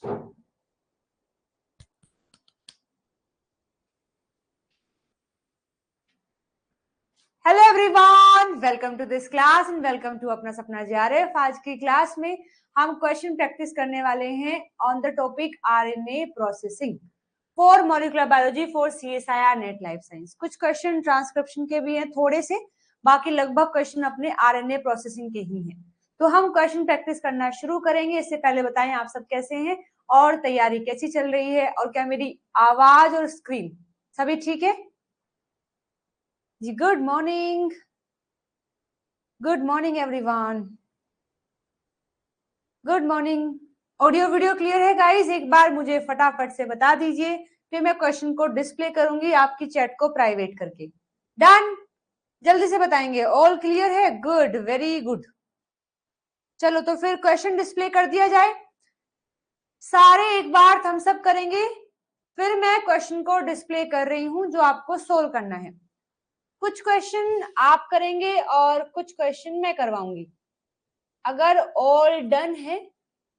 Hello everyone, welcome to this class and welcome to अपना सपना JRF. आज की क्लास में हम क्वेश्चन प्रैक्टिस करने वाले हैं on the topic RNA processing for molecular biology for CSIR net life science. कुछ क्वेश्चन ट्रांसक्रिप्शन के भी हैं थोड़े से, बाकी लगभग क्वेश्चन अपने आरएनए प्रोसेसिंग के ही हैं। तो हम क्वेश्चन प्रैक्टिस करना शुरू करेंगे। इससे पहले बताएं आप सब कैसे हैं और तैयारी कैसी चल रही है, और क्या मेरी आवाज और स्क्रीन सभी ठीक है जी? Good morning, good morning everyone, good morning. Audio video clear है गाइस? एक बार मुझे फटाफट से बता दीजिए, फिर मैं क्वेश्चन को डिस्प्ले करूंगी आपकी चैट को प्राइवेट करके। डन? जल्दी से बताएंगे। ऑल क्लियर है? Good, very good. चलो तो फिर क्वेश्चन डिस्प्ले कर दिया जाए। सारे एक बार थम्स अप करेंगे, फिर मैं क्वेश्चन को डिस्प्ले कर रही हूं जो आपको सोल्व करना है। कुछ क्वेश्चन आप करेंगे और कुछ क्वेश्चन मैं करवाऊंगी। अगर ऑल डन है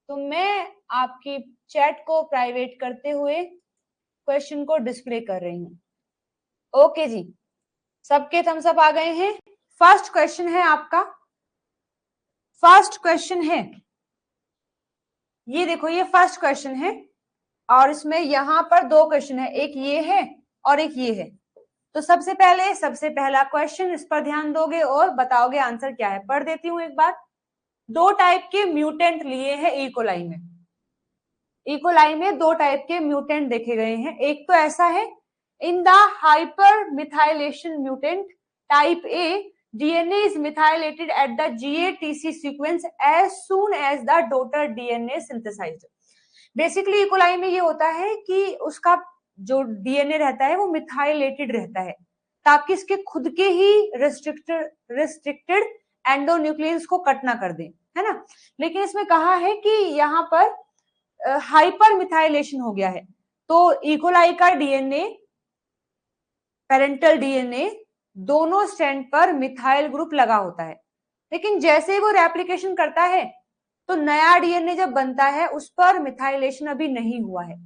तो मैं आपकी चैट को प्राइवेट करते हुए क्वेश्चन को डिस्प्ले कर रही हूं। ओके जी, सबके थम्स अप आ गए हैं। फर्स्ट क्वेश्चन है आपका, फर्स्ट क्वेश्चन है ये देखो, ये फर्स्ट क्वेश्चन है और इसमें यहां पर दो क्वेश्चन है, एक ये है और एक ये है। तो सबसे पहला क्वेश्चन, इस पर ध्यान दोगे और बताओगे आंसर क्या है। पढ़ देती हूं एक बार। दो टाइप के म्यूटेंट लिए हैं इकोलाई में। इकोलाई में दो टाइप के म्यूटेंट देखे गए हैं। एक तो ऐसा है, in the hyper methylation mutant type A, DNA is methylated at the GATC sequence as soon as the daughter DNA synthesized। Basically E coli में ये होता है कि उसका जो डीएनए रहता है वो मिथाइलेटेड रहता है ताकि इसके खुद के ही रिस्ट्रिक्टेड एंडोन्यूक्लियस को कट ना कर दे, है ना। लेकिन इसमें कहा है कि यहाँ पर हाइपर मिथाइलेशन हो गया है, तो इकोलाई का डीएनए, पेरेंटल डीएनए दोनों स्ट्रैंड पर मिथाइल ग्रुप लगा होता है। लेकिन जैसे ही वो रेप्लिकेशन करता है तो नया डीएनए जब बनता है उस पर मिथाइलेशन अभी नहीं हुआ है,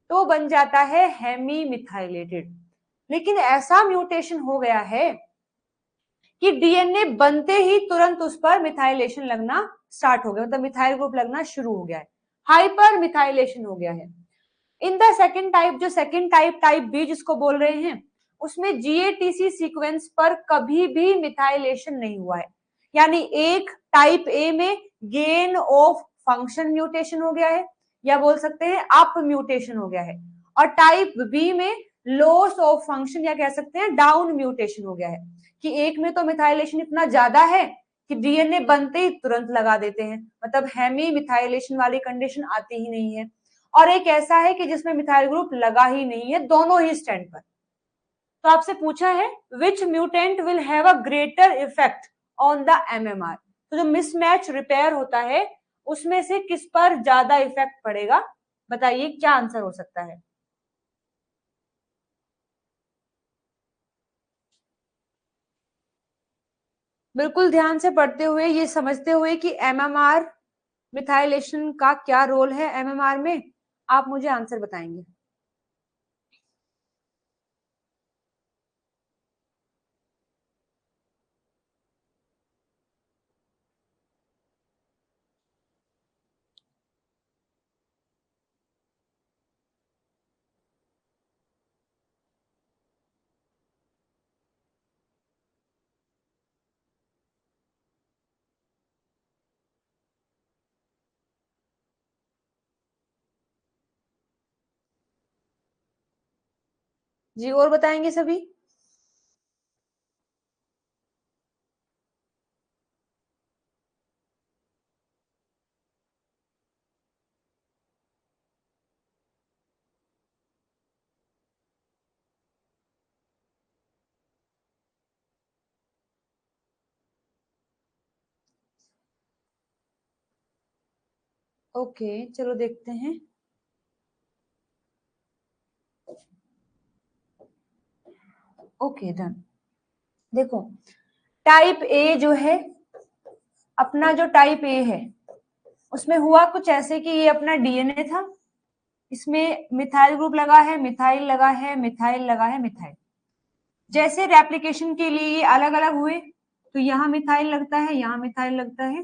तो बन जाता है हेमी मिथाइलेटेड। लेकिन ऐसा म्यूटेशन हो गया है कि डीएनए बनते ही तुरंत उस पर मिथाइलेशन लगना स्टार्ट हो गया, मतलब मिथाइल ग्रुप लगना शुरू हो गया है, हाइपर मिथाइलेशन हो गया है। इन द सेकेंड टाइप, जो सेकेंड टाइप, टाइप बी जिसको बोल रहे हैं, उसमें जीएटीसी सीक्वेंस पर कभी भी मिथाइलेशन नहीं हुआ है। यानी एक टाइप ए में गेन ऑफ फंक्शन म्यूटेशन हो गया है, या बोल सकते हैं अप म्यूटेशन हो गया है, और टाइप बी में लॉस ऑफ फंक्शन या कह सकते हैं डाउन म्यूटेशन हो गया है। कि एक में तो मिथाइलेशन इतना ज्यादा है कि डीएनए बनते ही तुरंत लगा देते हैं, मतलब हेमी मिथाइलेशन वाली कंडीशन आती ही नहीं है। और एक ऐसा है कि जिसमें मिथाइल ग्रुप लगा ही नहीं है दोनों ही स्टैंड पर। तो आपसे पूछा है which mutant will have a greater effect on the MMR. तो जो मिसमैच रिपेयर होता है उसमें से किस पर ज्यादा इफेक्ट पड़ेगा, बताइए क्या आंसर हो सकता है। बिल्कुल ध्यान से पढ़ते हुए, ये समझते हुए कि एमएमआर मिथाइलेशन का क्या रोल है एमएमआर में, आप मुझे आंसर बताएंगे। जी और बताएंगे सभी। ओके चलो देखते हैं। Okay done. देखो टाइप ए जो है, अपना जो टाइप ए है उसमें हुआ कुछ ऐसे कि ये अपना डीएनए था, इसमें मिथाइल ग्रुप लगा है, मिथाइल लगा है, मिथाइल लगा है, मिथाइल। जैसे रेप्लिकेशन के लिए ये अलग अलग हुए तो यहाँ मिथाइल लगता है, यहाँ मिथाइल लगता है,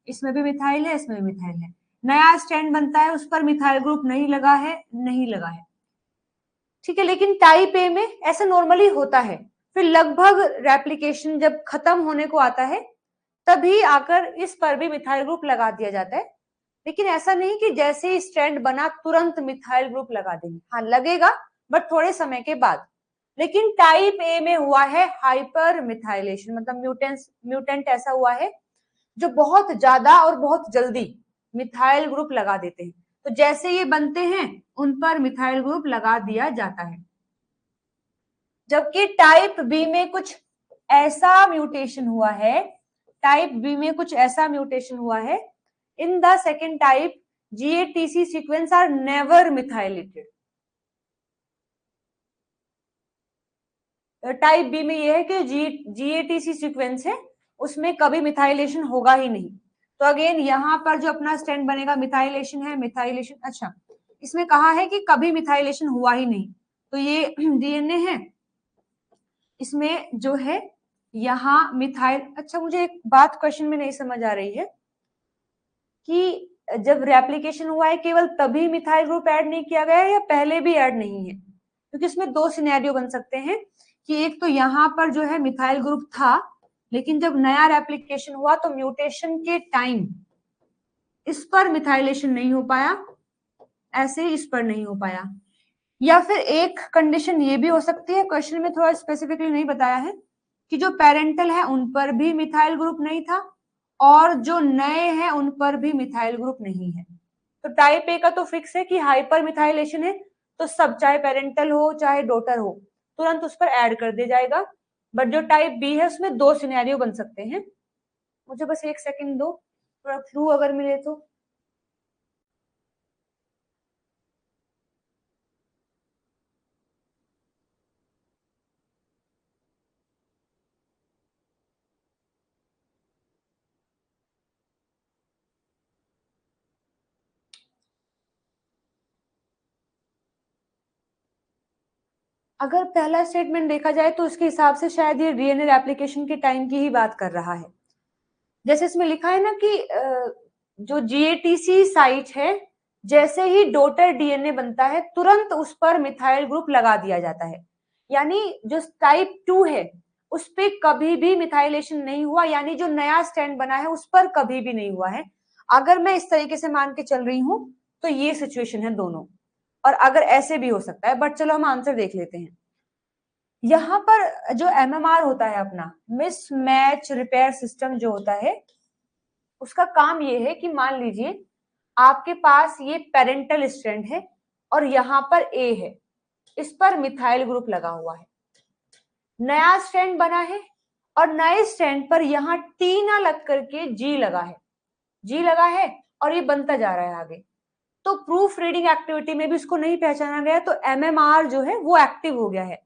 इसमें भी मिथाइल है, इसमें भी मिथाइल है। नया स्टैंड बनता है, उस पर मिथाइल ग्रुप नहीं लगा है, नहीं लगा है, ठीक है। लेकिन टाइप ए में ऐसा नॉर्मली होता है। फिर लगभग रेप्लिकेशन जब खत्म होने को आता है तभी आकर इस पर भी मिथाइल ग्रुप लगा दिया जाता है। लेकिन ऐसा नहीं कि जैसे ही स्ट्रैंड बना तुरंत मिथाइल ग्रुप लगा देंगे, हाँ लगेगा बट थोड़े समय के बाद। लेकिन टाइप ए में हुआ है हाइपर मिथाइलेशन, मतलब म्यूटेंट ऐसा हुआ है जो बहुत ज्यादा और बहुत जल्दी मिथाइल ग्रुप लगा देते हैं। तो जैसे ये बनते हैं उन पर मिथाइल ग्रुप लगा दिया जाता है। जबकि टाइप बी में कुछ ऐसा म्यूटेशन हुआ है, टाइप बी में कुछ ऐसा म्यूटेशन हुआ है, in the second type GATC sequence are never methylated. Type B में यह है कि GATC सीक्वेंस है, उसमें कभी मिथाइलेशन होगा ही नहीं। तो अगेन यहाँ पर जो अपना स्टैंड बनेगा मिथाइलेशन है, मिथाइलेशन। अच्छा, इसमें कहा है कि कभी मिथाइलेशन हुआ ही नहीं, तो ये DNA है, इसमें जो है यहाँ मिथाइल। अच्छा, मुझे एक बात क्वेश्चन में नहीं समझ आ रही है कि जब रेप्लिकेशन हुआ है केवल तभी मिथाइल ग्रुप ऐड नहीं किया गया है या पहले भी ऐड नहीं है? क्योंकि इसमें दो सिनेरियो बन सकते हैं कि एक तो यहाँ पर जो है मिथाइल ग्रुप था, लेकिन जब नया रेप्लिकेशन हुआ तो म्यूटेशन के टाइम इस पर मिथाइलेशन नहीं हो पाया, ऐसे इस पर नहीं हो पाया। या फिर एक कंडीशन ये भी हो सकती है, क्वेश्चन में थोड़ा स्पेसिफिकली नहीं बताया है, कि जो पेरेंटल है उन पर भी मिथाइल ग्रुप नहीं था और जो नए हैं उन पर भी मिथाइल ग्रुप नहीं है। तो टाइप ए का तो फिक्स है कि हाइपर मिथाइलेशन है, तो सब चाहे पेरेंटल हो चाहे डॉटर हो तुरंत उस पर ऐड कर दिया जाएगा। बट जो टाइप बी है उसमें दो सिनेरियो बन सकते हैं। मुझे बस एक सेकंड दो, थोड़ा क्लू अगर मिले तो। अगर पहला स्टेटमेंट देखा जाए तो उसके हिसाब से शायद ये डीएनए एप्लीकेशन के टाइम की ही बात कर रहा है। जैसे इसमें लिखा है ना कि जो GATC साइट है, जैसे ही डॉटर डीएनए बनता है तुरंत उस पर मिथाइल ग्रुप लगा दिया जाता है। यानी जो टाइप 2 है उस पे कभी भी मिथाइलेशन नहीं हुआ, यानी जो नया स्टैंड बना है उस पर कभी भी नहीं हुआ है। अगर मैं इस तरीके से मान के चल रही हूं तो ये सिचुएशन है दोनों, और अगर ऐसे भी हो सकता है, बट चलो हम आंसर देख लेते हैं। यहाँ पर जो MMR होता है अपना मिसमैच रिपेयर सिस्टम जो होता है, उसका काम ये है कि मान लीजिए आपके पास ये पेरेंटल स्ट्रैंड है और यहाँ पर A है, इस पर मिथाइल ग्रुप लगा हुआ है, नया स्ट्रैंड बना है और नए स्ट्रैंड पर यहाँ T ना लग करके G लगा है, G लगा है और ये बनता जा रहा है आगे। तो प्रूफ रीडिंग एक्टिविटी में भी इसको नहीं पहचाना गया, तो MMR जो है वो एक्टिव हो गया है।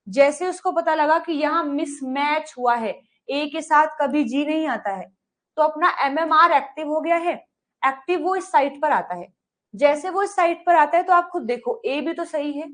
जैसे उसको पता लगा कि यहाँ मिसमैच हुआ है, ए के साथ कभी जी नहीं आता है, तो अपना MMR एक्टिव हो गया है। एक्टिव वो इस साइट पर आता है। जैसे वो इस साइट पर आता है तो आप खुद देखो ए भी तो सही है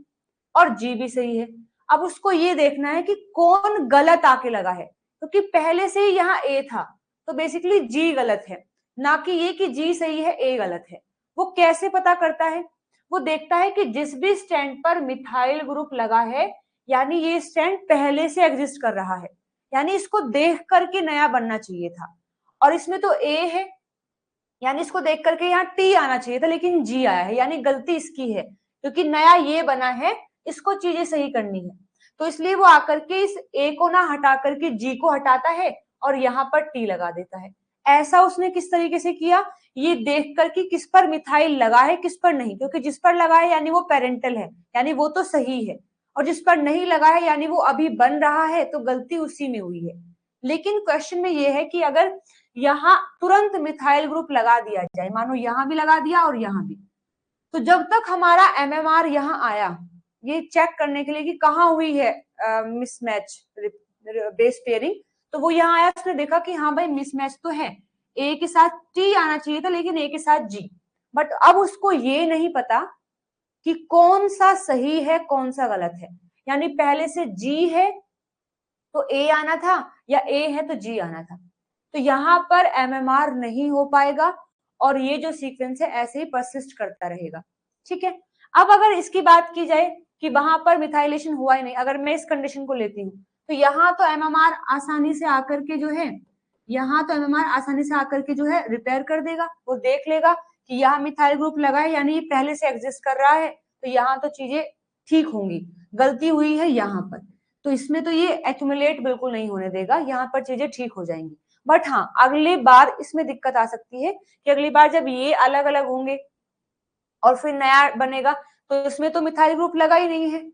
और जी भी सही है। अब उसको ये देखना है कि कौन गलत आके लगा है, क्योंकि पहले से ही यहाँ ए था, तो बेसिकली जी गलत है, ना कि ये कि जी सही है ए गलत है। वो कैसे पता करता है? वो देखता है कि जिस भी स्टैंड पर मिथाइल ग्रुप लगा है, यानी ये स्टैंड पहले से एग्जिस्ट कर रहा है, यानी इसको देख करके नया बनना चाहिए था। और इसमें तो ए है, यानी इसको देख करके यहाँ टी आना चाहिए था, लेकिन जी आया है, यानी गलती इसकी है, क्योंकि नया ये बना है, इसको चीजें सही करनी है। तो इसलिए वो आकर के इस ए को ना हटा करके जी को हटाता है और यहाँ पर टी लगा देता है। ऐसा उसने किस तरीके से किया? ये देख कर कि किस पर मिथाइल लगा है किस पर नहीं, क्योंकि जिस पर लगा है यानी वो पेरेंटल है, यानी वो तो सही है, और जिस पर नहीं लगा है यानी वो अभी बन रहा है, तो गलती उसी में हुई है। लेकिन क्वेश्चन में ये है कि अगर यहाँ तुरंत मिथाइल ग्रुप लगा दिया जाए, मानो यहाँ भी लगा दिया और यहाँ भी, तो जब तक हमारा MMR यहाँ आया ये चेक करने के लिए कि कहाँ हुई है मिसमैच बेस पेयरिंग, तो वो यहाँ आया, उसने देखा कि हाँ भाई मिसमैच तो है, ए के साथ टी आना चाहिए था लेकिन ए के साथ जी। बट अब उसको ये नहीं पता कि कौन सा सही है कौन सा गलत है। यानी पहले से जी है तो ए आना था, या ए है तो जी आना था। तो यहाँ पर एमएमआर नहीं हो पाएगा और ये जो सीक्वेंस है ऐसे ही परसिस्ट करता रहेगा। ठीक है, अब अगर इसकी बात की जाए कि वहां पर मिथाइलेशन हुआ ही नहीं, अगर मैं इस कंडीशन को लेती हूँ तो यहाँ तो एमएमआर आसानी से आकर के जो है, यहाँ तो एमएमआर आसानी से आकर के जो है रिपेयर कर देगा, वो देख लेगा कि यहाँ मिथाइल ग्रुप लगा है यानी ये पहले से एग्जिस्ट कर रहा है, तो यहाँ तो चीजें ठीक होंगी, गलती हुई है यहाँ पर, तो इसमें तो ये एक्यूमुलेट बिल्कुल नहीं होने देगा, यहाँ पर चीजें ठीक हो जाएंगी। बट हाँ, अगली बार इसमें दिक्कत आ सकती है कि अगली बार जब ये अलग अलग होंगे और फिर नया बनेगा तो इसमें तो मिथाइल ग्रुप लगा ही नहीं है,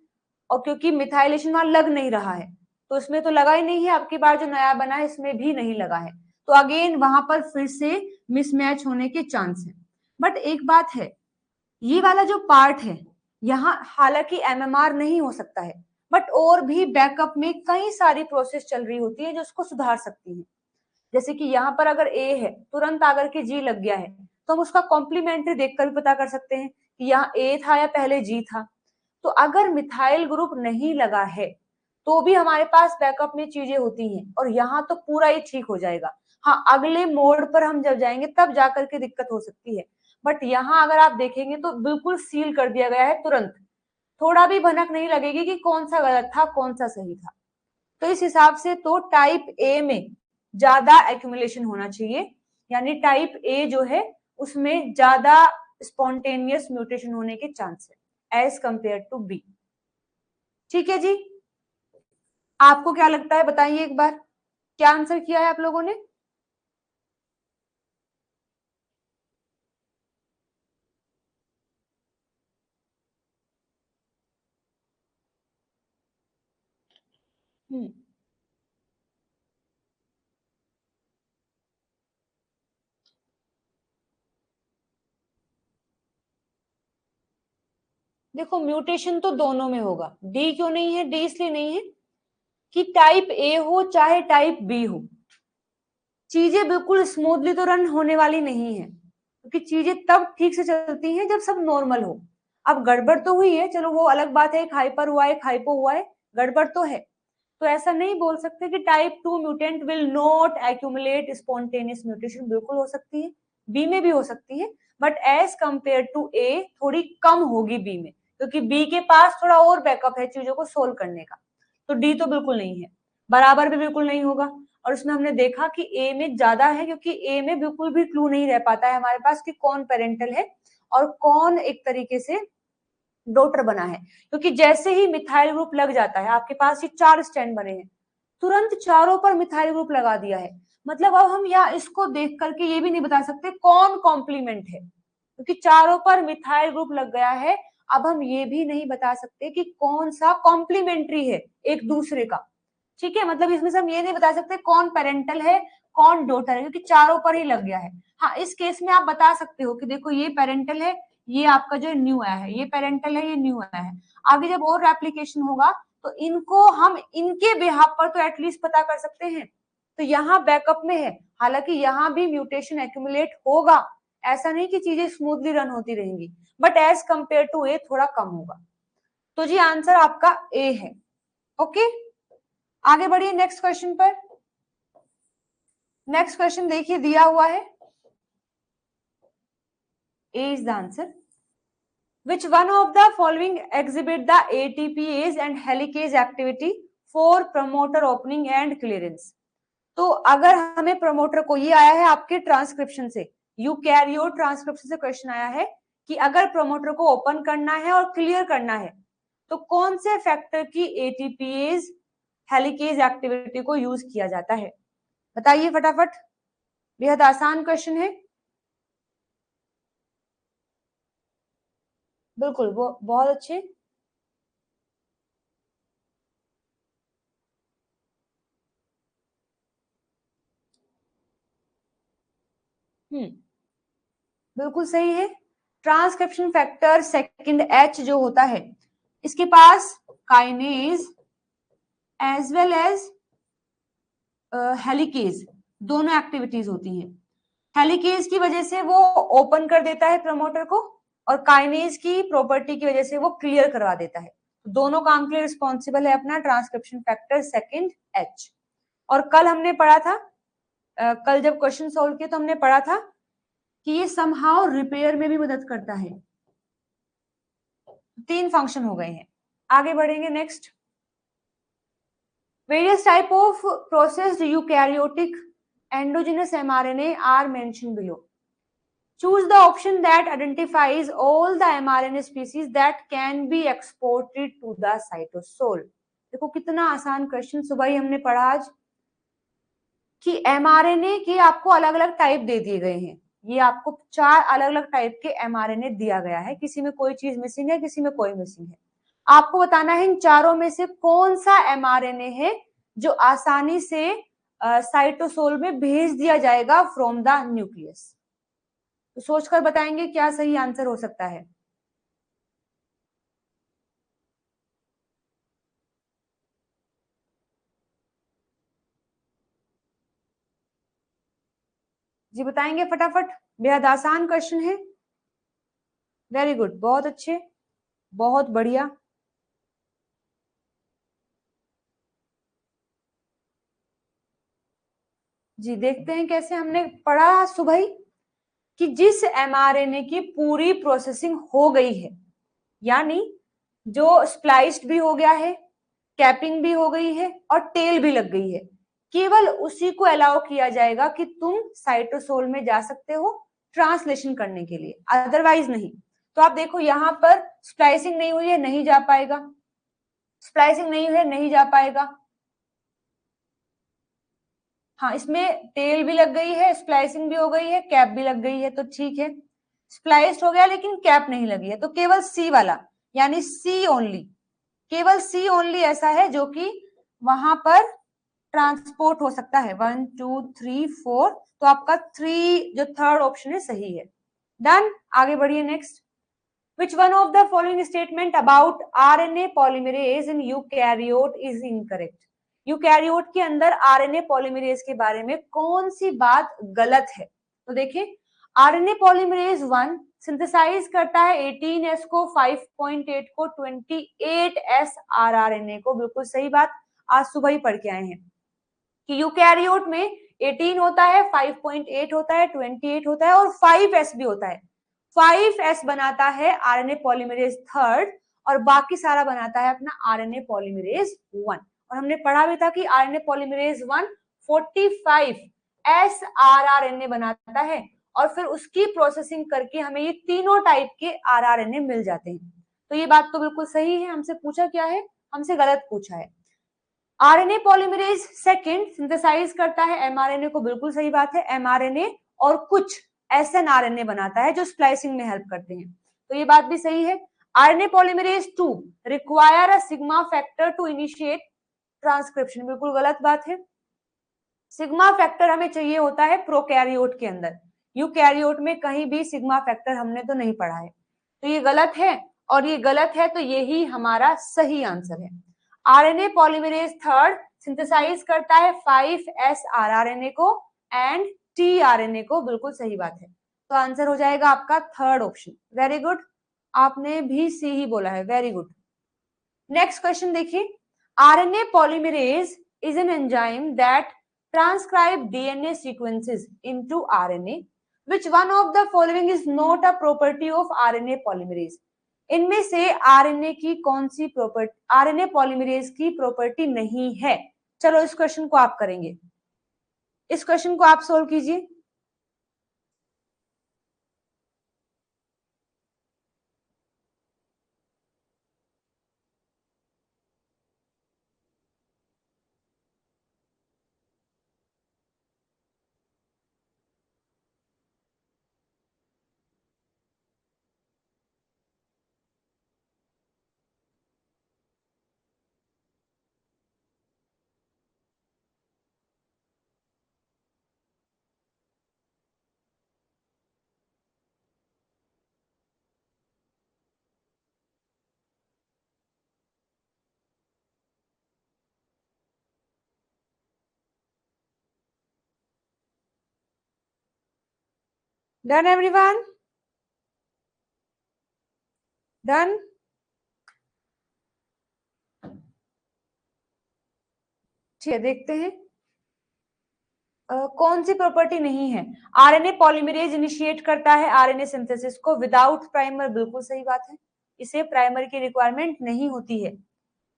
और क्योंकि मिथाइलेशन वहां लग नहीं रहा है तो इसमें तो लगा ही नहीं है, अब की बार जो नया बना है इसमें भी नहीं लगा है, तो अगेन वहां पर फिर से मिसमैच होने के चांस है। बट एक बात है, ये वाला जो पार्ट है यहाँ हालांकि एमएमआर नहीं हो सकता है, बट और भी बैकअप में कई सारी प्रोसेस चल रही होती है जो उसको सुधार सकती है। जैसे कि यहाँ पर अगर ए है तुरंत आकर के जी लग गया है तो हम उसका कॉम्प्लीमेंट्री देखकर भी पता कर सकते हैं कि यहाँ ए था या पहले जी था। तो अगर मिथाइल ग्रुप नहीं लगा है तो भी हमारे पास बैकअप में चीजें होती हैं और यहाँ तो पूरा ही ठीक हो जाएगा। हाँ, अगले मोड पर हम जब जाएंगे तब जाकर के दिक्कत हो सकती है, बट यहाँ अगर आप देखेंगे तो बिल्कुल सील कर दिया गया है तुरंत, थोड़ा भी भनक नहीं लगेगी कि कौन सा गलत था कौन सा सही था। तो इस हिसाब से तो टाइप ए में ज्यादा एक्यूमुलेशन होना चाहिए, यानी टाइप ए जो है उसमें ज्यादा स्पॉन्टेनियस म्यूटेशन होने के चांस है एज कंपेयर टू बी। ठीक है जी, आपको क्या लगता है बताइए एक बार, क्या आंसर किया है आप लोगों ने? हम्म, देखो म्यूटेशन तो दोनों में होगा, डी क्यों नहीं है, डी इसलिए नहीं है कि टाइप ए हो चाहे टाइप बी हो, चीजें बिल्कुल स्मूथली तो रन होने वाली नहीं है, क्योंकि चीजें तब ठीक से चलती हैं जब सब नॉर्मल हो। अब गड़बड़ तो हुई है, चलो वो अलग बात है, एक हाइपर हुआ है एक हाइपो हुआ है, गड़बड़ तो है, तो ऐसा नहीं बोल सकते कि type 2 mutant will not accumulate spontaneous mutation, बिल्कुल हो सकती है, बी में भी हो सकती है, बट एज कंपेयर टू ए थोड़ी कम होगी बी में, क्योंकि बी के पास थोड़ा और बैकअप है चीजों को सोल्व करने का। तो डी तो बिल्कुल नहीं है, बराबर भी बिल्कुल नहीं होगा, और उसमें हमने देखा कि ए में ज्यादा है, क्योंकि ए में बिल्कुल भी क्लू नहीं रह पाता है हमारे पास कि कौन पेरेंटल है और कौन एक तरीके से डॉटर बना है, क्योंकि जैसे ही मिथाइल ग्रुप लग जाता है, आपके पास ये 4 स्टैंड बने हैं, तुरंत चारों पर मिथाइल ग्रुप लगा दिया है, मतलब अब हम यहाँ इसको देख करके ये भी नहीं बता सकते कौन कॉम्प्लीमेंट है, क्योंकि चारों पर मिथाइल ग्रुप लग गया है। अब हम ये भी नहीं बता सकते कि कौन सा कॉम्प्लीमेंट्री है एक दूसरे का। ठीक है, मतलब इसमें से हम ये नहीं बता सकते कौन पेरेंटल है कौन डॉटर है, क्योंकि चारों पर ही लग गया है। हाँ, इस केस में आप बता सकते हो कि देखो ये पेरेंटल है, ये आपका जो न्यू आया है, ये पेरेंटल है ये न्यू आया है, आगे जब और एप्लीकेशन होगा तो इनको हम इनके बिहाफ पर तो एटलीस्ट पता कर सकते हैं, तो यहाँ बैकअप में है, हालांकि यहाँ भी म्यूटेशन एक्यूमुलेट होगा, ऐसा नहीं कि चीजें स्मूथली रन होती रहेंगी, बट एज कंपेयर टू ए थोड़ा कम होगा। तो जी आंसर आपका ए है। ओके, आगे बढ़िए नेक्स्ट क्वेश्चन पर। नेक्स्ट क्वेश्चन देखिए दिया हुआ है, a is the answer. Which one of the following exhibit the ATPase and helicase activity for promoter opening and clearance? तो अगर हमें प्रमोटर को, ये आया है आपके ट्रांसक्रिप्शन से, यूकैरियोट ट्रांसक्रिप्शन से क्वेश्चन आया है कि अगर प्रमोटर को ओपन करना है और क्लियर करना है तो कौन से फैक्टर की एटीपीएज हेलिकेज एक्टिविटी को यूज किया जाता है, बताइए फटाफट, बेहद आसान क्वेश्चन है। बिल्कुल, वो बहुत अच्छे। हम्म, बिल्कुल सही है। ट्रांसक्रिप्शन फैक्टर सेकंड एच जो होता है, इसके पास kinase as well as helicase दोनों एक्टिविटीज होती हैं। हेलिकेज की वजह से वो ओपन कर देता है प्रमोटर को, और काइनेज की प्रॉपर्टी की वजह से वो क्लियर करवा देता है। दोनों काम के लिए रिस्पॉन्सिबल है अपना ट्रांसक्रिप्शन फैक्टर सेकंड एच। और कल हमने पढ़ा था, कल जब क्वेश्चन सॉल्व किया तो हमने पढ़ा था कि ये समहाउ रिपेयर में भी मदद करता है। 3 फंक्शन हो गए हैं। आगे बढ़ेंगे next. Various type of processed eukaryotic endogenous mRNA are mentioned below. Choose the option that identifies all the mRNA species that can be exported to the cytosol. देखो कितना आसान क्वेश्चन, सुबह ही हमने पढ़ा आज कि mRNA के आपको अलग अलग टाइप दे दिए गए हैं। ये आपको 4 अलग अलग टाइप के mRNA दिया गया है, किसी में कोई चीज मिसिंग है, किसी में कोई मिसिंग है। आपको बताना है इन चारों में से कौन सा mRNA है जो आसानी से साइटोसोल में भेज दिया जाएगा फ्रॉम द न्यूक्लियस। तो सोचकर बताएंगे क्या सही आंसर हो सकता है। जी बताएंगे फटाफट, बेहद आसान क्वेश्चन है। वेरी गुड, बहुत अच्छे, बहुत बढ़िया। जी देखते हैं कैसे। हमने पढ़ा सुबह ही कि जिस एमआरएनए की पूरी प्रोसेसिंग हो गई है, यानी जो स्प्लाइस्ड भी हो गया है, कैपिंग भी हो गई है और टेल भी लग गई है, केवल उसी को अलाउ किया जाएगा कि तुम साइटोसोल में जा सकते हो ट्रांसलेशन करने के लिए, अदरवाइज नहीं। तो आप देखो यहाँ पर स्प्लाइसिंग नहीं हुई है, नहीं जा पाएगा, स्प्लाइसिंग नहीं हुई है, नहीं जा पाएगा। हाँ, इसमें टेल भी लग गई है, स्प्लाइसिंग भी हो गई है, कैप भी लग गई है, तो ठीक है। स्प्लाइस्ड हो गया लेकिन कैप नहीं लगी है, तो केवल सी वाला, यानी सी ओनली, केवल सी ओनली ऐसा है जो कि वहां पर ट्रांसपोर्ट हो सकता है। 1 2 3 4, तो आपका 3 जो थर्ड ऑप्शन है सही है। डन, आगे बढ़िए next. Which one of the following statement about RNA polymerase in eukaryote is incorrect? Eukaryote के अंदर आरएनए पॉलीमरेज के बारे में कौन सी बात गलत है? तो देखिए, आरएनए पॉलीमरेज 1 सिंथेसाइज करता है 18S को, 5.8 को, 28S आरआरएनए को। बिल्कुल सही बात, आज सुबह ही पढ़ के आए हैं कि यूकैरियोट में 18 होता है, 5.8 होता है, 28 होता है और 5S भी होता है। 5S बनाता है आरएनए पॉलीमरेज थर्ड और बाकी सारा बनाता है अपना आरएनए पॉलीमरेज 1। और हमने पढ़ा भी था कि आरएनए पॉलीमरेज 1 45S आरआरएनए बनाता है और फिर उसकी प्रोसेसिंग करके हमें ये तीनों टाइप के आरआरएनए मिल जाते हैं। तो ये बात तो बिल्कुल सही है। हमसे पूछा क्या है? हमसे गलत पूछा है। आरएनए पॉलीमरेज सेकंड सिंथेसाइज करता है एमआरएनए को, बिल्कुल सही बात है। एमआरएनए और कुछ एसएनआरएनए बनाता है जो स्प्लाइसिंग में हेल्प करते हैं, तो ये बात भी सही है। RNA polymerase 2 require a sigma factor to initiate transcription, बिल्कुल गलत बात है। सिग्मा फैक्टर हमें चाहिए होता है प्रोकैरियोट के अंदर, यूकैरियोट में कहीं भी सिग्मा फैक्टर हमने तो नहीं पढ़ा है, तो ये गलत है। और ये गलत है तो यही हमारा सही आंसर है। आरएनए पॉलीमरेज थर्ड सिंथेसाइज करता है 5S आरआरएनए को एंड टीआरएनए को, बिल्कुल सही बात है। तो आंसर हो जाएगा आपका थर्ड ऑप्शन। वेरी गुड, आपने भी सी ही बोला है, वेरी गुड। नेक्स्ट क्वेश्चन देखिए। RNA polymerase is an enzyme that transcribe DNA sequences into RNA. Which one of the following is not a property of RNA polymerase? इनमें से RNA की कौन सी property RNA polymerase की property नहीं है? चलो इस क्वेश्चन को आप करेंगे, इस क्वेश्चन को आप सोल्व कीजिए। Done everyone? डन। चलिए देखते हैं कौन सी प्रॉपर्टी नहीं है। आरएनए पॉलीमरेज इनिशिएट करता है आरएनए सिंथेसिस को विदाउट प्राइमर, बिल्कुल सही बात है, इसे प्राइमर की रिक्वायरमेंट नहीं होती है।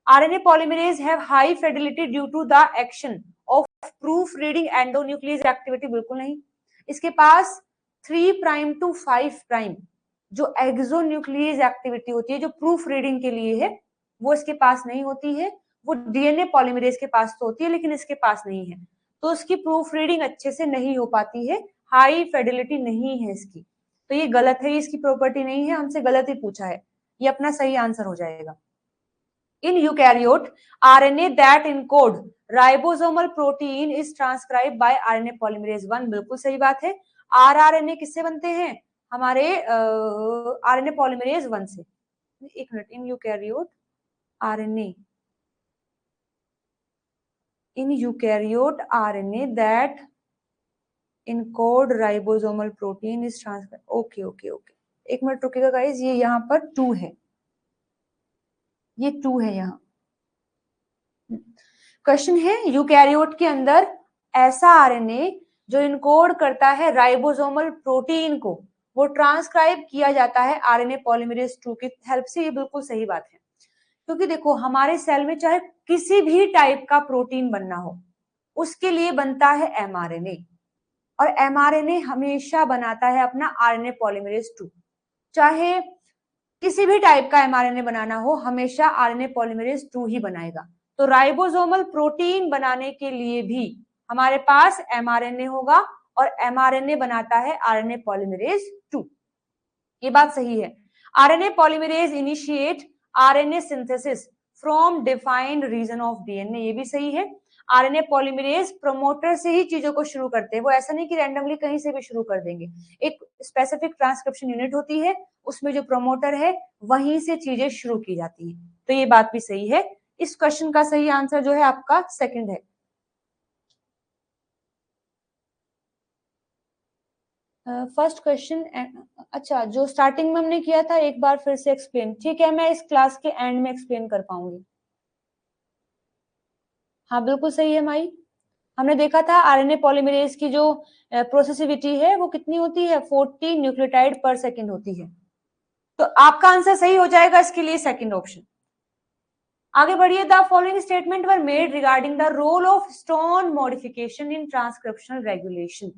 RNA polymerase have high fidelity due to the action of proofreading endonuclease activity, बिल्कुल नहीं। इसके पास 3 प्राइम टू 5 प्राइम जो एक्सोन्यूक्लियस एक्टिविटी होती है, जो प्रूफ रीडिंग के लिए है, वो इसके पास नहीं होती है। वो डीएनए पॉलीमरेज के पास तो होती है, लेकिन इसके पास नहीं है, तो इसकी प्रूफ रीडिंग अच्छे से नहीं हो पाती है, हाई फिडिलिटी नहीं है इसकी, तो ये गलत है, इसकी प्रॉपर्टी नहीं है, हमसे गलत ही पूछा है, ये अपना सही आंसर हो जाएगा। इन eukaryote RNA that encode ribosomal protein is transcribe by RNA polymerase 1, बिल्कुल सही बात है। आरआरएनए किससे बनते हैं? हमारे आरएनए पॉलीमरेज 1 से। एक minute, in eukaryote RNA, in eukaryote RNA that encode ribosomal protein is transcribe, okay okay okay, एक मिनट रुकेगा गाइस, ये यहाँ पर 2 है, ये 2 है यहाँ। क्वेश्चन है यूकैरियोट के अंदर ऐसा आरएनए जो इनकोड करता है राइबोसोमल प्रोटीन को, वो ट्रांसक्राइब किया जाता है आरएनए पॉलीमरेज 2 की हेल्प से, ये बिल्कुल सही बात है। क्योंकि देखो हमारे सेल में चाहे किसी भी टाइप का प्रोटीन बनना हो, उसके लिए बनता है एमआरएनए, और एमआरएनए हमेशा बनाता है अपना आरएनए पॉलीमरेज 2। चाहे किसी भी टाइप का एमआरएनए बनाना हो, हमेशा आरएनए पॉलीमरेज 2 ही बनाएगा। तो राइबोसोमल प्रोटीन बनाने के लिए भी हमारे पास एमआरएनए होगा, और एमआरएनए बनाता है आरएनए पॉलीमरेज 2, ये बात सही है। RNA polymerase initiate RNA synthesis from defined region of DNA, ये भी सही है। आरएनए पॉलीमरेज प्रोमोटर से ही चीजों को शुरू करते हैं, वो ऐसा नहीं कि रैंडमली कहीं से भी शुरू कर देंगे, एक स्पेसिफिक ट्रांसक्रिप्शन यूनिट होती है, उसमें जो प्रोमोटर है वहीं से चीजें शुरू की जाती हैं, तो ये बात भी सही है। इस क्वेश्चन का सही आंसर जो है आपका सेकंड है। फर्स्ट क्वेश्चन, अच्छा जो स्टार्टिंग में हमने किया था एक बार फिर से एक्सप्लेन, ठीक है, मैं इस क्लास के एंड में एक्सप्लेन कर पाऊंगी। हाँ बिल्कुल सही है माई, हमने देखा था आरएनए पॉलीमरेज की जो प्रोसेसिविटी है वो कितनी होती है, 40 न्यूक्लियोटाइड पर सेकंड होती है, तो आपका आंसर सही हो जाएगा इसके लिए सेकंड ऑप्शन। आगे बढ़िए, the following statement were made regarding the role of stone modification in transcriptional regulation.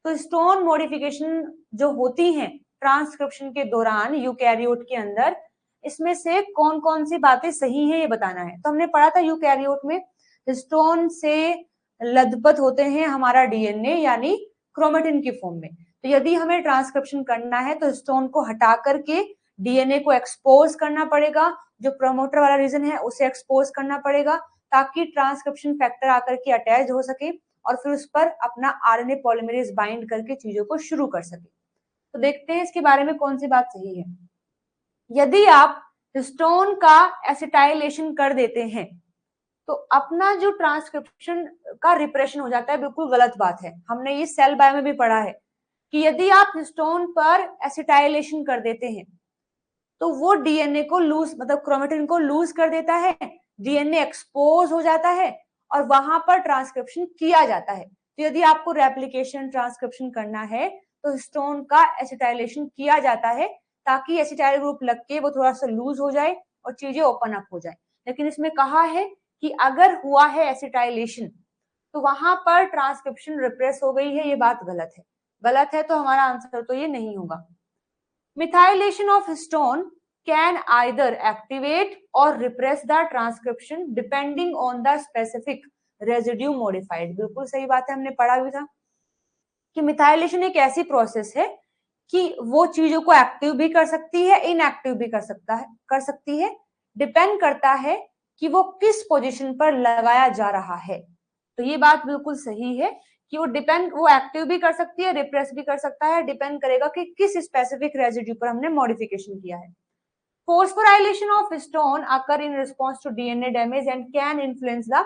तो स्टोन मॉडिफिकेशन जो होती हैं ट्रांसक्रिप्शन के दौरान यूकैरियोट के अंदर, इसमें से कौन कौन सी बातें सही हैं ये बताना है। तो हमने पढ़ा था यूकैरियोट में स्टोन से लदपत होते हैं हमारा डीएनए, यानी क्रोमेटिन की फॉर्म में, तो यदि हमें ट्रांसक्रिप्शन करना है तो स्टोन को हटा करके डीएनए को एक्सपोज करना पड़ेगा, जो प्रमोटर वाला रीजन है उसे एक्सपोज करना पड़ेगा, ताकि ट्रांसक्रिप्शन फैक्टर आकर के अटैच हो सके और फिर उस पर अपना आरएनए पॉलीमरेज बाइंड करके चीजों को शुरू कर सके। तो देखते हैं इसके बारे में कौन सी बात सही है। यदि आप हिस्टोन का एसिटाइलेशन कर देते हैं तो अपना जो ट्रांसक्रिप्शन का रिप्रेशन हो जाता है, बिल्कुल गलत बात है, हमने ये सेल बायो में भी पढ़ा है कि यदि आप हिस्टोन पर एसिटाइलेशन कर देते हैं तो वो डीएनए को लूज, मतलब क्रोमेटिन को लूज कर देता है, डीएनए एक्सपोज हो जाता है और वहां पर ट्रांसक्रिप्शन किया जाता है। तो यदि आपको रेप्लिकेशन ट्रांसक्रिप्शन करना है तो हिस्टोन का एसिटाइलेशन किया जाता है, ताकि एसिटाइल ग्रुप लग के वो थोड़ा सा लूज हो जाए और चीजें ओपन अप हो जाए। लेकिन इसमें कहा है कि अगर हुआ है एसिटाइलेशन तो वहां पर ट्रांसक्रिप्शन रिप्रेस हो गई है, ये बात गलत है, गलत है तो हमारा आंसर तो ये नहीं होगा। Methylation of histone can either activate or repress the transcription depending on the specific residue modified, बिल्कुल सही बात है, हमने पढ़ा भी था कि मिथाइलेशन एक ऐसी प्रोसेस है कि वो चीजों को एक्टिव भी कर सकती है, इनएक्टिव भी कर सकती है, डिपेंड करता है कि वो किस पोजीशन पर लगाया जा रहा है। तो ये बात बिल्कुल सही है कि वो एक्टिव भी कर सकती है, रिप्रेस भी कर सकता है, डिपेंड करेगा कि किस स्पेसिफिक रेजिड्यू पर हमने मॉडिफिकेशन किया है। Phosphorylation of histone occur in response to DNA damage and can influence the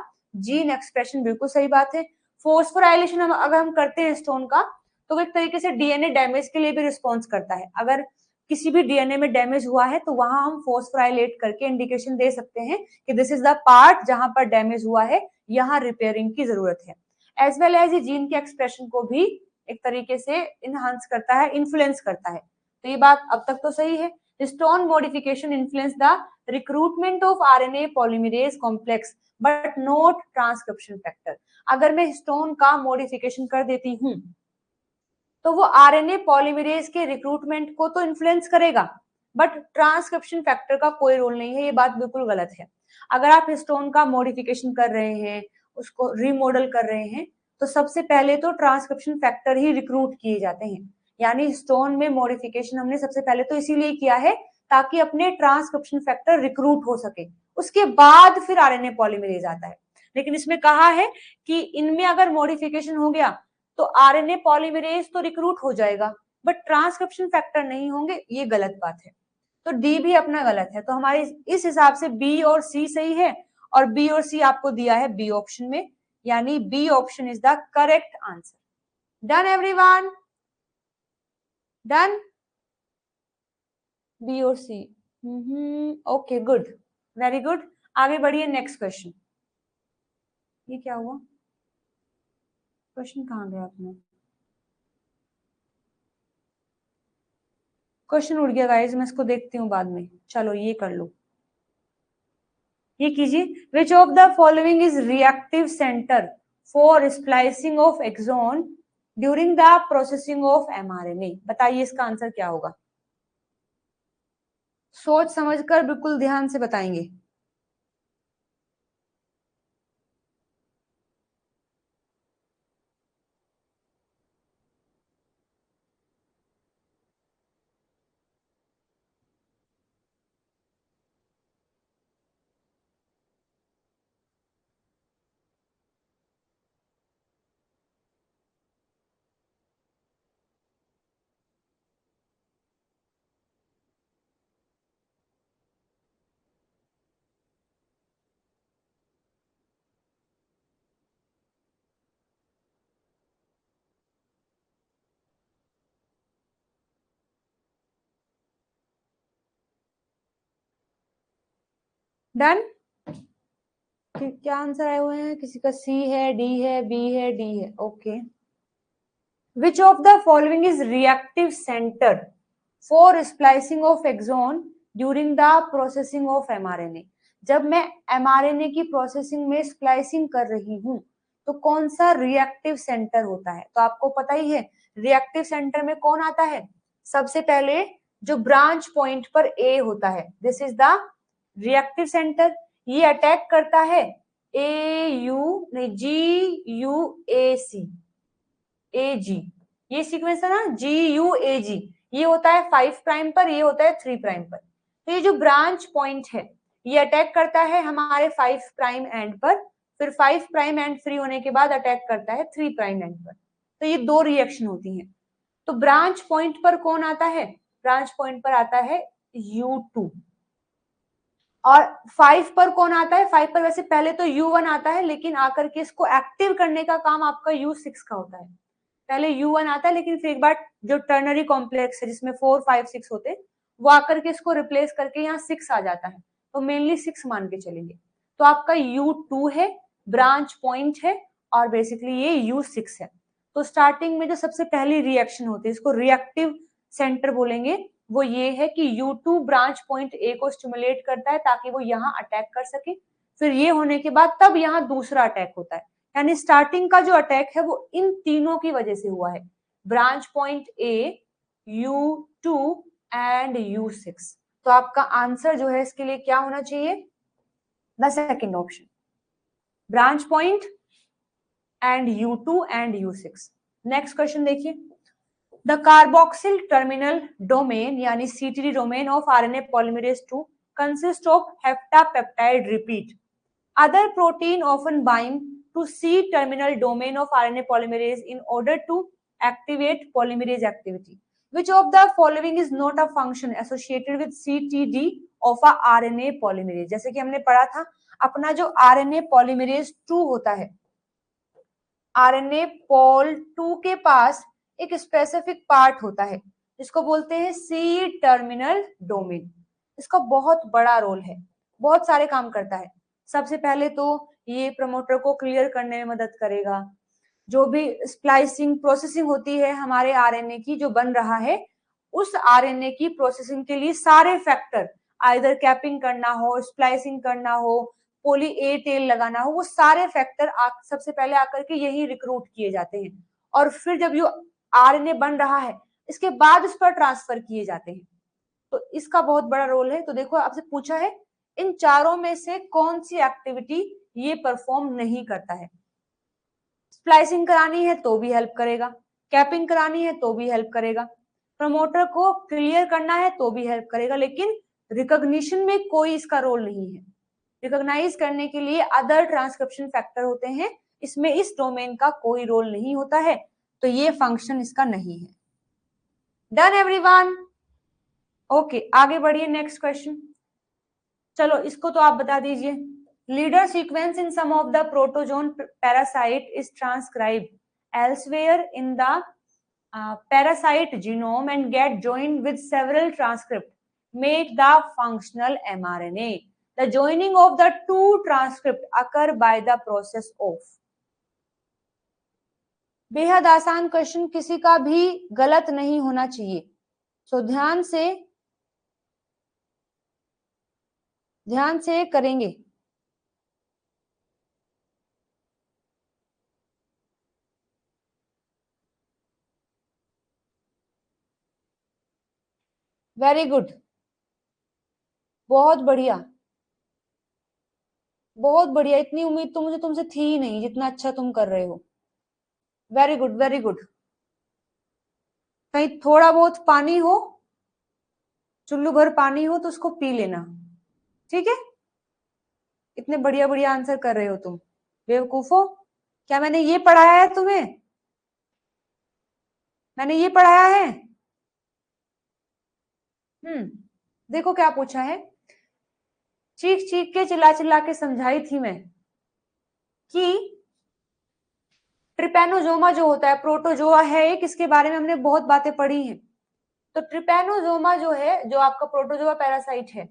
gene expression, बिल्कुल सही बात है। फोस्फोराइलेशन अगर हम करते हैं हिस्टोन का तो एक तरीके से डीएनए डैमेज के लिए भी रिस्पॉन्स करता है। अगर किसी भी डीएनए में डैमेज हुआ है तो वहां हम फॉस्फोराइलेट करके इंडिकेशन दे सकते हैं कि दिस इज द पार्ट जहां पर डैमेज हुआ है, यहाँ रिपेयरिंग की जरूरत है। एज वेल एज ये जीन के एक्सप्रेशन को भी एक तरीके से इनहांस करता है, इन्फ्लुएंस करता है। तो ये बात अब तक तो सही है। Histone modification influence the recruitment of RNA polymerase complex but not transcription factor. अगर मैं हिस्टोन का मॉडिफिकेशन कर देती हूँ तो वो आरएनए पॉलीमरेज के रिक्रूटमेंट को तो इन्फ्लुएंस करेगा, बट ट्रांसक्रिप्शन फैक्टर का कोई रोल नहीं है। ये बात बिल्कुल गलत है। अगर आप हिस्टोन का मॉडिफिकेशन कर रहे हैं, उसको रीमॉडल कर रहे हैं, तो सबसे पहले तो ट्रांसक्रिप्शन फैक्टर ही रिक्रूट किए जाते हैं। यानी हिस्टोन में मॉडिफिकेशन हमने सबसे पहले तो इसीलिए किया है ताकि अपने ट्रांसक्रिप्शन फैक्टर रिक्रूट हो सके, उसके बाद फिर आरएनए पॉलीमरेज आता है। लेकिन इसमें कहा है कि इनमें अगर मॉडिफिकेशन हो गया तो आरएनए पॉलीमरेज तो रिक्रूट हो जाएगा, बट ट्रांसक्रिप्शन फैक्टर नहीं होंगे। ये गलत बात है। तो डी भी अपना गलत है। तो हमारे इस हिसाब से बी और सी सही है, और बी और सी आपको दिया है बी ऑप्शन में, यानी b option is the correct answer. Done everyone, done, b और c. Okay, good, very good. आगे बढ़िए, नेक्स्ट क्वेश्चन। ये क्या हुआ, क्वेश्चन कहाँ गया अपना? क्वेश्चन उड़ गया गाइस, मैं इसको देखती हूँ बाद में। चलो ये कर लो, ये कीजिए। Which of the following is reactive centre for splicing of exon during the processing of mRNA? बताइए इसका आंसर क्या होगा। सोच समझकर बिल्कुल ध्यान से बताएंगे। डन, क्या आंसर आए हुए हैं? किसी का सी है, डी है, बी है, डी है। Okay, which of the following is reactive centre for splicing of exon during the processing of mRNA? जब मैं एमआरएनए की प्रोसेसिंग में स्प्लाइसिंग कर रही हूं तो कौन सा रिएक्टिव सेंटर होता है? तो आपको पता ही है रिएक्टिव सेंटर में कौन आता है। सबसे पहले जो ब्रांच पॉइंट पर ए होता है, this is the reactive centre. ये अटैक करता है ए यू नहीं जी यू ए सी ए जी, ये सीक्वेंस है ना, जी यू ए जी। ये होता है 5 प्राइम पर, ये होता है 3 प्राइम पर। तो ये जो ब्रांच पॉइंट है ये अटैक करता है हमारे 5 प्राइम एंड पर, फिर 5 प्राइम एंड फ्री होने के बाद अटैक करता है 3 प्राइम एंड पर। तो ये दो रिएक्शन होती हैं। तो ब्रांच पॉइंट पर कौन आता है? ब्रांच पॉइंट पर आता है U2। और 5 पर कौन आता है? 5 पर वैसे पहले तो U1 आता है, लेकिन आकर के इसको एक्टिव करने का काम आपका U6 का होता है। पहले U1 आता है, लेकिन फिर एक बार जो टर्नरी कॉम्प्लेक्स है जिसमें 4, 5, 6 होते हैं, वो आकर के इसको रिप्लेस करके यहाँ 6 आ जाता है। तो मेनली 6 मान के चलेंगे। तो आपका U2 है, ब्रांच पॉइंट है, और बेसिकली ये U6 है। तो स्टार्टिंग में जो सबसे पहली रिएक्शन होती है, इसको रिएक्टिव सेंटर बोलेंगे, वो ये है कि U2 ब्रांच पॉइंट ए को स्टिमुलेट करता है ताकि वो यहाँ अटैक कर सके। फिर ये होने के बाद तब यहाँ दूसरा अटैक होता है। यानी स्टार्टिंग का जो अटैक है वो इन तीनों की वजह से हुआ है, branch point A, U2 and U6। तो आपका आंसर जो है इसके लिए क्या होना चाहिए? The second option, branch point and U2 and U6। Next question देखिए। द कार्बोक्सिल टर्मिनल डोमेन यानी CTD domain of RNA polymerase 2 consists of heptapeptide repeat. Other protein often bind to C-terminal domain of RNA polymerase in order to activate polymerase activity. Which of the following is not a function associated with CTD of a RNA polymerase? जैसे कि हमने पढ़ा था, अपना जो RNA polymerase 2 होता है, RNA pol 2 के पास एक स्पेसिफिक पार्ट होता है जिसको बोलते हैं सी टर्मिनल डोमेन। इसका बहुत बड़ा रोल है, बहुत सारे काम करता है। सबसे पहले तो ये प्रमोटर को क्लियर करने में मदद करेगा। जो भी स्प्लाइसिंग प्रोसेसिंग होती है हमारे आरएनए की, जो बन रहा है, उस आरएनए की प्रोसेसिंग के लिए सारे फैक्टर, आइदर कैपिंग करना हो, स्प्लाइसिंग करना हो, पोली ए टेल लगाना हो, वो सारे फैक्टर सबसे पहले आकर के यही रिक्रूट किए जाते हैं और फिर जब जो आरएनए बन रहा है इसके बाद उस पर ट्रांसफर किए जाते हैं। तो इसका बहुत बड़ा रोल है। तो देखो आपसे पूछा है इन चारों में से कौन सी एक्टिविटी ये परफॉर्म नहीं करता है। स्प्लाइसिंग करानी है तो भी हेल्प करेगा, कैपिंग करानी है तो भी हेल्प करेगा, प्रमोटर को क्लियर करना है तो भी हेल्प करेगा, लेकिन रिकॉग्निशन में कोई इसका रोल नहीं है। रिकॉग्नाइज करने के लिए अदर ट्रांसक्रिप्शन फैक्टर होते हैं, इसमें इस डोमेन का कोई रोल नहीं होता है, तो ये फंक्शन इसका नहीं है। Done everyone? ओके, आगे बढ़िए नेक्स्ट क्वेश्चन। चलो इसको तो आप बता दीजिए। Leader sequence in some of the protozoan parasite is transcribed elsewhere in the parasite genome and get joined with several transcripts make the functional mRNA. The joining of the two transcripts occur by the process of. बेहद आसान question, किसी का भी गलत नहीं होना चाहिए। सो ध्यान से करेंगे। वेरी गुड, बहुत बढ़िया, बहुत बढ़िया। इतनी उम्मीद तो मुझे तुमसे थी ही नहीं जितना अच्छा तुम कर रहे हो। Very good, very good. कहीं थोड़ा बहुत पानी हो, चुल्लू भर पानी हो तो उसको पी लेना, ठीक है? इतने बढ़िया बढ़िया आंसर कर रहे हो तुम, बेवकूफो। क्या मैंने ये पढ़ाया है तुम्हें? मैंने ये पढ़ाया है? देखो क्या पूछा है। चीख चीख के चिल्ला चिल्ला के समझाई थी मैं कि ट्रिपैनोजोमा जो होता है, प्रोटोजोआ है एक, इसके बारे में हमने बहुत बातें पढ़ी हैं। तो ट्रिपैनोजोमा जो है, जो आपका प्रोटोजोआ पैरासाइट है,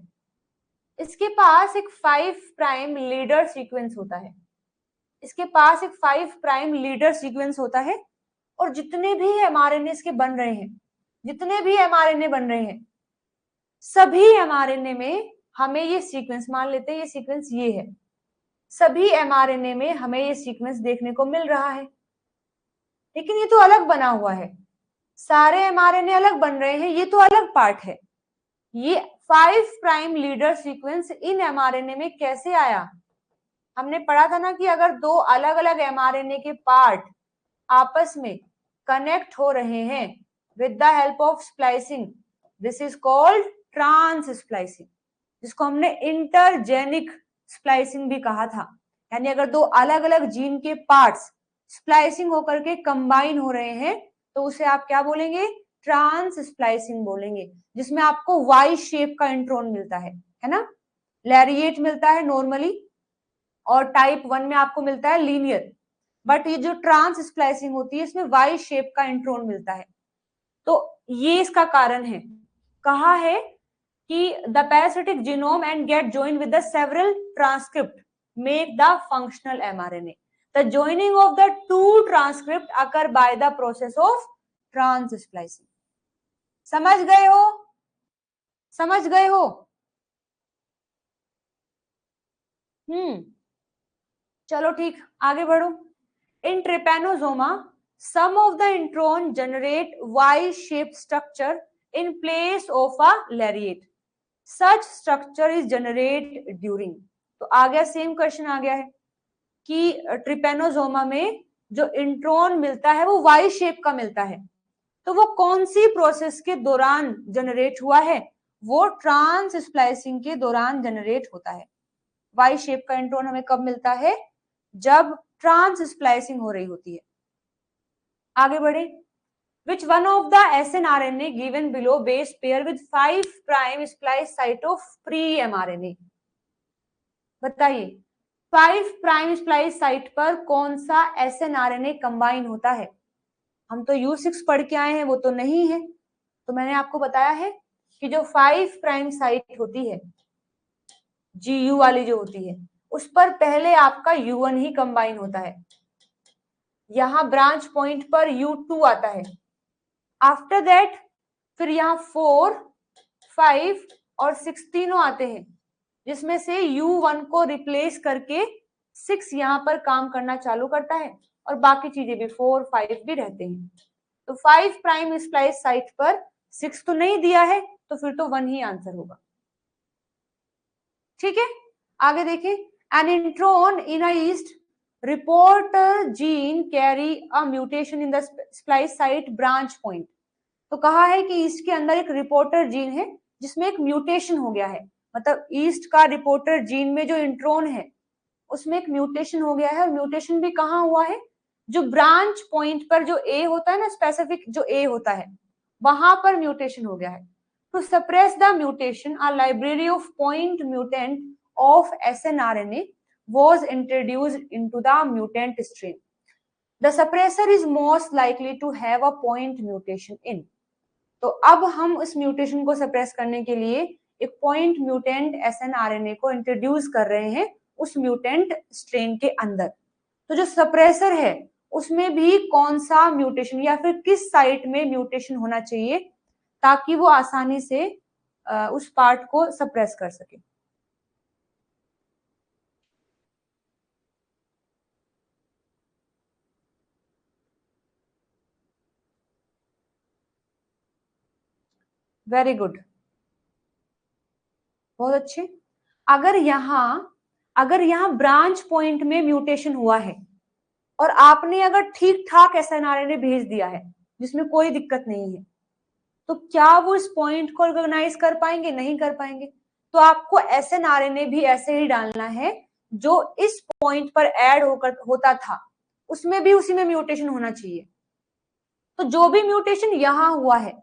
इसके पास एक 5 प्राइम लीडर सीक्वेंस होता है। इसके पास एक 5 प्राइम लीडर सीक्वेंस होता है और जितने भी एमआरएनए इसके बन रहे हैं, जितने भी एमआरएनए बन रहे हैं, सभी एमआरएनए में हमें ये सीक्वेंस, मान लेते हैं ये सीक्वेंस ये है, सभी एमआरएनए में हमें ये सीक्वेंस देखने को मिल रहा है। लेकिन ये तो अलग बना हुआ है, सारे एमआरएनए अलग बन रहे हैं, ये तो अलग पार्ट है। ये 5 प्राइम लीडर सीक्वेंस इन एमआरएनए में कैसे आया? हमने पढ़ा था ना कि अगर दो अलग अलग एमआरएनए के पार्ट आपस में कनेक्ट हो रहे हैं with the help of splicing, this is called trans splicing, जिसको हमने इंटरजेनिक स्प्लाइसिंग भी कहा था। यानी अगर दो अलग अलग जीन के पार्ट्स स्प्लाइसिंग होकर के कंबाइन हो रहे हैं तो उसे आप क्या बोलेंगे? ट्रांस स्प्लाइसिंग बोलेंगे, जिसमें आपको वाई शेप का इंट्रोन मिलता है ना? लैरिएट मिलता है नॉर्मली, और टाइप 1 में आपको मिलता है लीनियर, बट ये जो ट्रांस स्प्लाइसिंग होती है इसमें वाई शेप का इंट्रोन मिलता है। तो ये इसका कारण है। कहा है कि the parasitic genome end get join with the several transcript make the functional mRNA. The joining of the two transcript occur by the process of trans splicing. समझ गए हो? समझ गए हो? चलो ठीक, आगे बढ़ो। इन Trypanosoma some of the intron generate Y-shaped structure in place of a lariat. Such structure is generated during, तो आ गया सेम क्वेश्चन आ गया है कि ट्रिपैनोसोमा में जो इंट्रॉन मिलता है वो वाई शेप का मिलता है, तो वो कौन सी प्रोसेस के दौरान जनरेट हुआ है? वो ट्रांस स्प्लाइसिंग के दौरान जनरेट होता है। वाई शेप का इंट्रॉन हमें कब मिलता है? जब ट्रांस स्प्लाइसिंग हो रही होती है। आगे बढ़े। Which one of the snRNA given below base pair with 5 prime splice site of pre-mRNA? बताइए, 5 प्राइम स्प्लाइस साइट पर कौन सा snRNA कंबाइन होता है? हम तो U6 पढ़ के आए हैं, वो तो नहीं है। तो मैंने आपको बताया है कि जो 5 प्राइम साइट होती है, GU वाली जो होती है, उस पर पहले आपका U1 ही कंबाइन होता है। यहाँ ब्रांच पॉइंट पर U2 आता है। आफ्टर दैट फिर यहाँ 4, 5 और 6 तीनों आते हैं, जिसमें से U1 को रिप्लेस करके 6 यहाँ पर काम करना चालू करता है और बाकी चीजें भी 4, 5 भी रहते हैं। तो 5 प्राइम स्प्लाइस साइट पर 6 तो नहीं दिया है, तो फिर तो 1 ही आंसर होगा। ठीक है, आगे देखिए। An intron in a yeast reporter gene carry a mutation in the splice site branch point. तो कहा है कि ईस्ट के अंदर एक रिपोर्टर जीन है जिसमें एक म्यूटेशन हो गया है, मतलब ईस्ट का रिपोर्टर जीन में जो इंट्रॉन है उसमें एक म्यूटेशन हो गया है, और म्यूटेशन भी कहाँ हुआ है, जो ब्रांच पॉइंट पर जो ए होता है ना, स्पेसिफिक जो ए होता है वहां पर म्यूटेशन हो गया है। To suppress the mutation a library of point mutant of snRNA was introduced into the mutant strain. The suppressor is most likely to have a point mutation in. तो अब हम उस म्यूटेशन को सप्रेस करने के लिए एक पॉइंट म्यूटेंट snRNA को इंट्रोड्यूस कर रहे हैं उस म्यूटेंट स्ट्रेन के अंदर। तो जो सप्रेसर है उसमें भी कौन सा म्यूटेशन या फिर किस साइट में म्यूटेशन होना चाहिए ताकि वो आसानी से उस पार्ट को सप्रेस कर सके। वेरी गुड, बहुत अच्छे। अगर यहाँ ब्रांच पॉइंट में म्यूटेशन हुआ है और आपने अगर ठीक ठाक snRNA भेज दिया है जिसमें कोई दिक्कत नहीं है, तो क्या वो इस पॉइंट को रिकॉग्नाइज कर पाएंगे? नहीं कर पाएंगे। तो आपको snRNA भी ऐसे ही डालना है जो इस पॉइंट पर ऐड होता था, उसमें भी उसी में म्यूटेशन होना चाहिए। तो जो भी म्यूटेशन यहाँ हुआ है,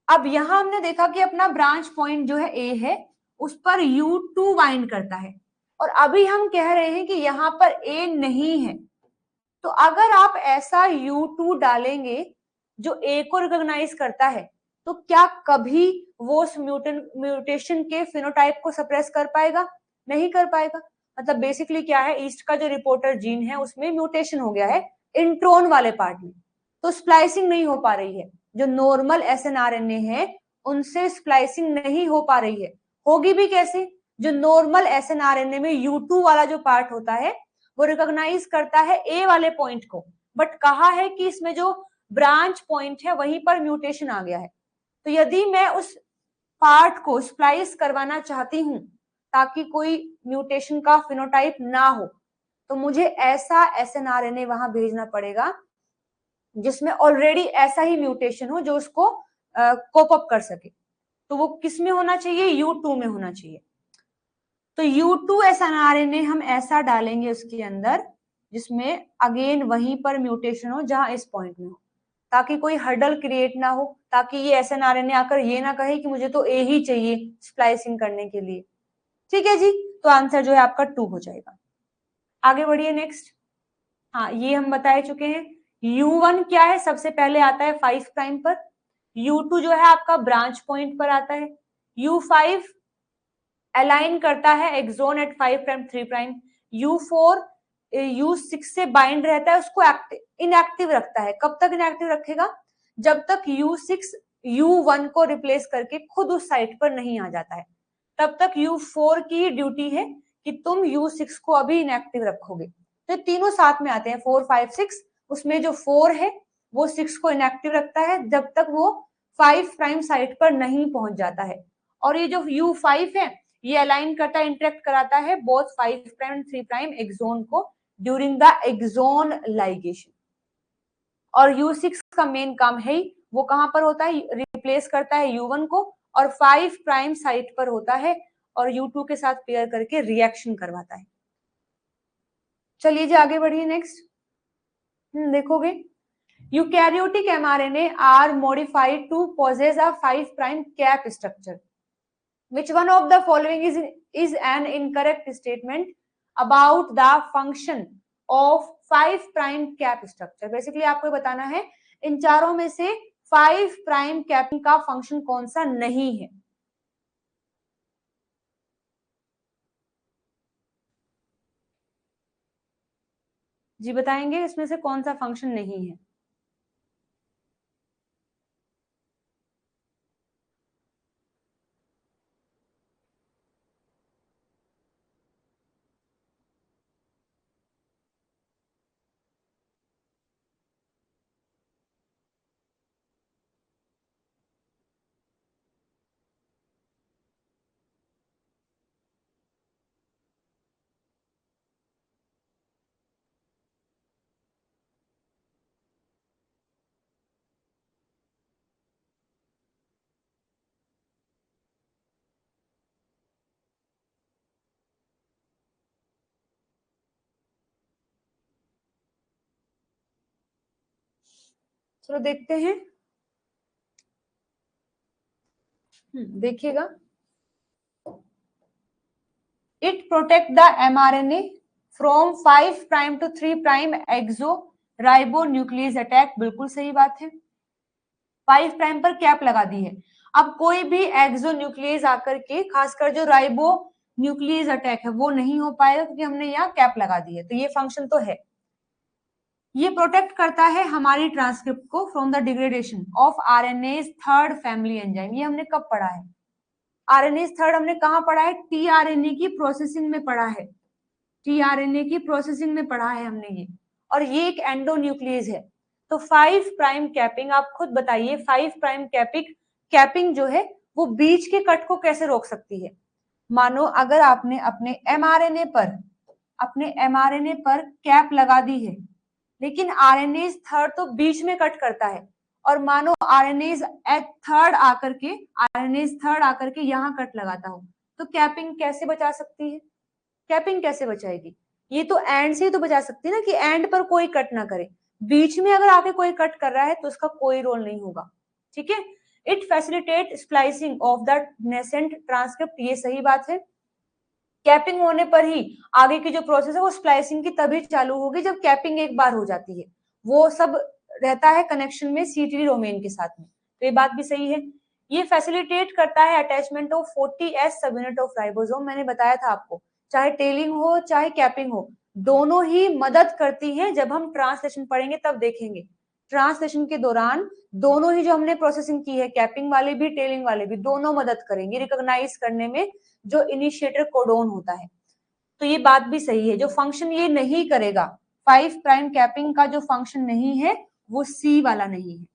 अब यहाँ हमने देखा कि अपना ब्रांच पॉइंट जो है ए है उस पर U2 बाइंड करता है, और अभी हम कह रहे हैं कि यहाँ पर ए नहीं है। तो अगर आप ऐसा U2 डालेंगे जो ए को रिकॉग्नाइज करता है, तो क्या कभी वो उस म्यूटेशन के फिनोटाइप को सप्रेस कर पाएगा? नहीं कर पाएगा। मतलब बेसिकली क्या है, ईस्ट का जो रिपोर्टर जीन है उसमें म्यूटेशन हो गया है इंट्रोन वाले पार्ट में, तो स्प्लाइसिंग नहीं हो पा रही है। जो नॉर्मल snRNA है उनसे स्प्लाइसिंग नहीं हो पा रही है। होगी भी कैसे? जो नॉर्मल snRNA में U2 वाला जो पार्ट होता है वो रिकॉग्नाइज करता है ए वाले पॉइंट को, बट कहा है कि इसमें जो ब्रांच पॉइंट है वहीं पर म्यूटेशन आ गया है। तो यदि मैं उस पार्ट को स्प्लाइस करवाना चाहती हूँ ताकि कोई म्यूटेशन का फिनोटाइप ना हो, तो मुझे ऐसा snRNA वहां भेजना पड़ेगा जिसमें ऑलरेडी ऐसा ही म्यूटेशन हो जो उसको कोप अप कर सके। तो वो किस में होना चाहिए? U2 में होना चाहिए। तो U2 snRNA हम ऐसा डालेंगे उसके अंदर जिसमें अगेन वहीं पर म्यूटेशन हो जहां इस पॉइंट में हो, ताकि कोई हर्डल क्रिएट ना हो, ताकि ये snRNA आकर ये ना कहे कि मुझे तो ए ही चाहिए स्प्लाइसिंग करने के लिए। ठीक है जी, तो आंसर जो है आपका 2 हो जाएगा। आगे बढ़िए नेक्स्ट। हाँ, ये हम बता चुके हैं। U1 क्या है? सबसे पहले आता है 5 प्राइम पर। U2 जो है आपका ब्रांच पॉइंट पर आता है। U5 अलाइन करता है axon eight 5 prime 3 prime. U4 U6 से बाइंड रहता है, उसको इनएक्टिव रखता है। कब तक इनएक्टिव रखेगा? जब तक U6 U1 को रिप्लेस करके खुद उस साइट पर नहीं आ जाता है, तब तक U4 की ड्यूटी है कि तुम U6 को अभी इनएक्टिव रखोगे। तो तीनों साथ में आते हैं 4, 5, 6। उसमें जो 4 है वो 6 को इनएक्टिव रखता है जब तक वो 5 प्राइम साइट पर नहीं पहुंच जाता है। और ये जो U5 है ये अलाइन करता है, इंटरेक्ट कराता है both 5 prime and 3 prime exon को ड्यूरिंग द एक्सोन लाइगेशन। और U6 का मेन काम है वो कहां पर होता है? रिप्लेस करता है U1 को और 5 प्राइम साइट पर होता है और U2 के साथ पेयर करके रिएक्शन करवाता है। चलिए जी आगे बढ़िए नेक्स्ट। देखोगे, eukaryotic mRNA are modified to possess a 5 prime cap structure. Which one of the following is an incorrect statement about the function of 5 prime cap structure? Basically आपको बताना है इन चारों में से 5 प्राइम कैपिंग का फंक्शन कौन सा नहीं है? जी बताएंगे इसमें से कौन सा फंक्शन नहीं है? चलो देखते हैं। देखिएगा, it protect the mRNA from 5 prime to 3 prime exoribonuclease attack. बिल्कुल सही बात है, 5 प्राइम पर कैप लगा दी है। अब कोई भी एक्सो न्यूक्लियस आकर के, खासकर जो राइबो न्यूक्लियस अटैक है वो नहीं हो पाएगा क्योंकि हमने यहाँ कैप लगा दी है। तो ये फंक्शन तो है। ये प्रोटेक्ट करता है हमारी ट्रांसक्रिप्ट को from the degradation of RNA third family enzyme. ये हमने कब पढ़ा है? आरएनए थर्ड हमने कहाँ पढ़ा है? टीआरएनए की प्रोसेसिंग में पढ़ा है। टीआरएनए की प्रोसेसिंग में पढ़ा है हमने ये। और ये एक एंडोन्यूक्लियस है। तो 5 प्राइम कैपिंग, आप खुद बताइए, 5 प्राइम कैपिंग जो है वो बीच के कट को कैसे रोक सकती है? मानो अगर आपने अपने एमआरएनए पर कैप लगा दी है, लेकिन आरएनए थर्ड तो बीच में कट करता है, और मानो आरएनए थर्ड आकर के यहाँ कट लगाता हो, तो कैपिंग कैसे बचा सकती है? कैपिंग कैसे बचाएगी? ये तो एंड से ही तो बचा सकती है ना, कि एंड पर कोई कट ना करे। बीच में अगर आके कोई कट कर रहा है तो उसका कोई रोल नहीं होगा। ठीक है। It facilitate splicing of the nascent transcript. ये सही बात है। कैपिंग होने पर ही आगे की जो प्रोसेस है वो स्प्लाइसिंग की तभी चालू होगी जब कैपिंग एक बार हो जाती है। वो सब रहता है कनेक्शन में सीटीडी डोमेन के साथ में। तो ये बात भी सही है। ये फैसिलिटेट करता है अटैचमेंट ऑफ 40s सब यूनिट ऑफ राइबोसोम। मैंने बताया था आपको, चाहे टेलिंग हो चाहे कैपिंग हो, दोनों ही मदद करती है। जब हम ट्रांसलेशन पढ़ेंगे तब देखेंगे, ट्रांसलेशन के दौरान दोनों ही जो हमने प्रोसेसिंग की है, कैपिंग वाले भी टेलिंग वाले भी, दोनों मदद करेंगे रिकॉग्नाइज करने में जो इनिशिएटर कोडोन होता है। तो ये बात भी सही है। जो फंक्शन ये नहीं करेगा, 5 प्राइम कैपिंग का जो फंक्शन नहीं है वो सी वाला नहीं है।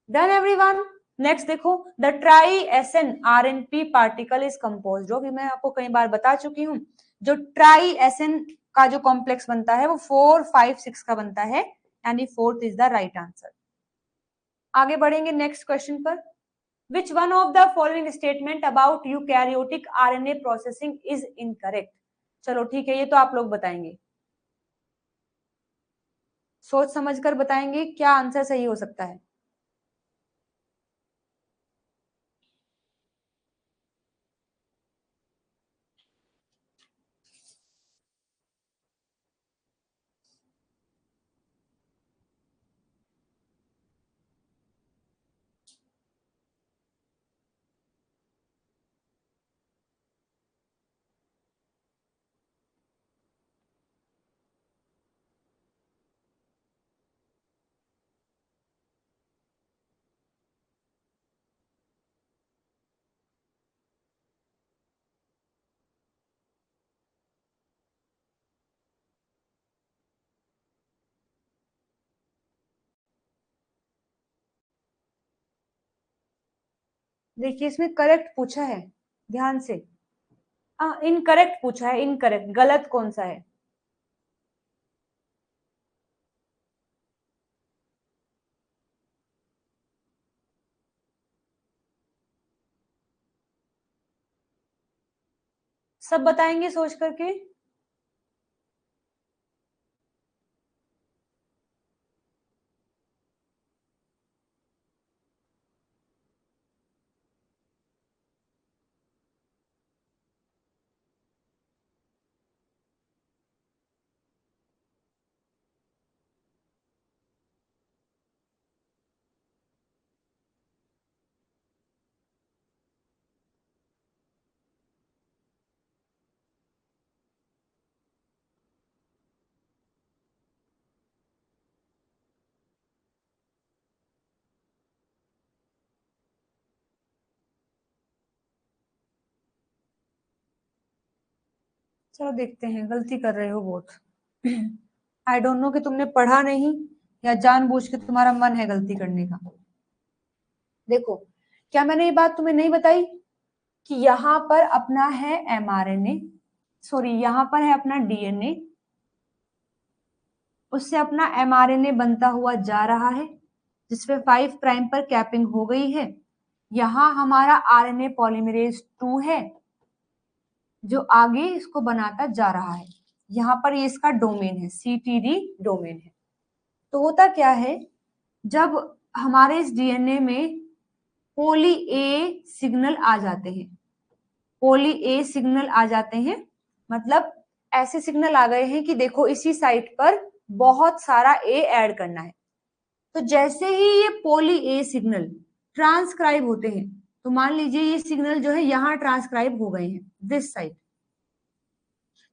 Done everyone. नेक्स्ट देखो, the tri S N R N P particle is compose of. मैं आपको कई बार बता चुकी हूँ, जो ट्राई एस एन का जो कॉम्प्लेक्स बनता है वो 4, 5, 6 का बनता है, यानी 4th is the right answer. आगे बढ़ेंगे नेक्स्ट क्वेश्चन पर। Which one of the following statement about eukaryotic RNA processing is incorrect? चलो ठीक है, ये तो आप लोग बताएंगे, सोच समझकर बताएंगे क्या आंसर सही हो सकता है। देखिए इसमें करेक्ट पूछा है, ध्यान से। इनकरेक्ट पूछा है, इनकरेक्ट, गलत कौन सा है? सब बताएंगे सोच करके। चलो देखते हैं, गलती कर रहे हो बहुत। आई डोंट नो कि तुमने पढ़ा नहीं या जानबूझ के तुम्हारा मन है गलती करने का। देखो, क्या मैंने ये बात तुम्हें नहीं बताई कि यहाँ पर अपना है mRNA, सॉरी यहाँ पर है अपना DNA, उससे अपना mRNA बनता हुआ जा रहा है जिसपे 5 प्राइम पर कैपिंग हो गई है। यहाँ हमारा RNA पॉलीमरेज 2 है जो आगे इसको बनाता जा रहा है। यहाँ पर ये इसका डोमेन है, CTD डोमेन है। तो होता क्या है, जब हमारे इस DNA में पोली ए सिग्नल आ जाते हैं, पोली ए सिग्नल आ जाते हैं मतलब ऐसे सिग्नल आ गए हैं कि देखो इसी साइट पर बहुत सारा ए ऐड करना है। तो जैसे ही ये पोली ए सिग्नल ट्रांसक्राइब होते हैं, तो मान लीजिए ये सिग्नल जो है यहाँ ट्रांसक्राइब हो गए हैं दिस साइड,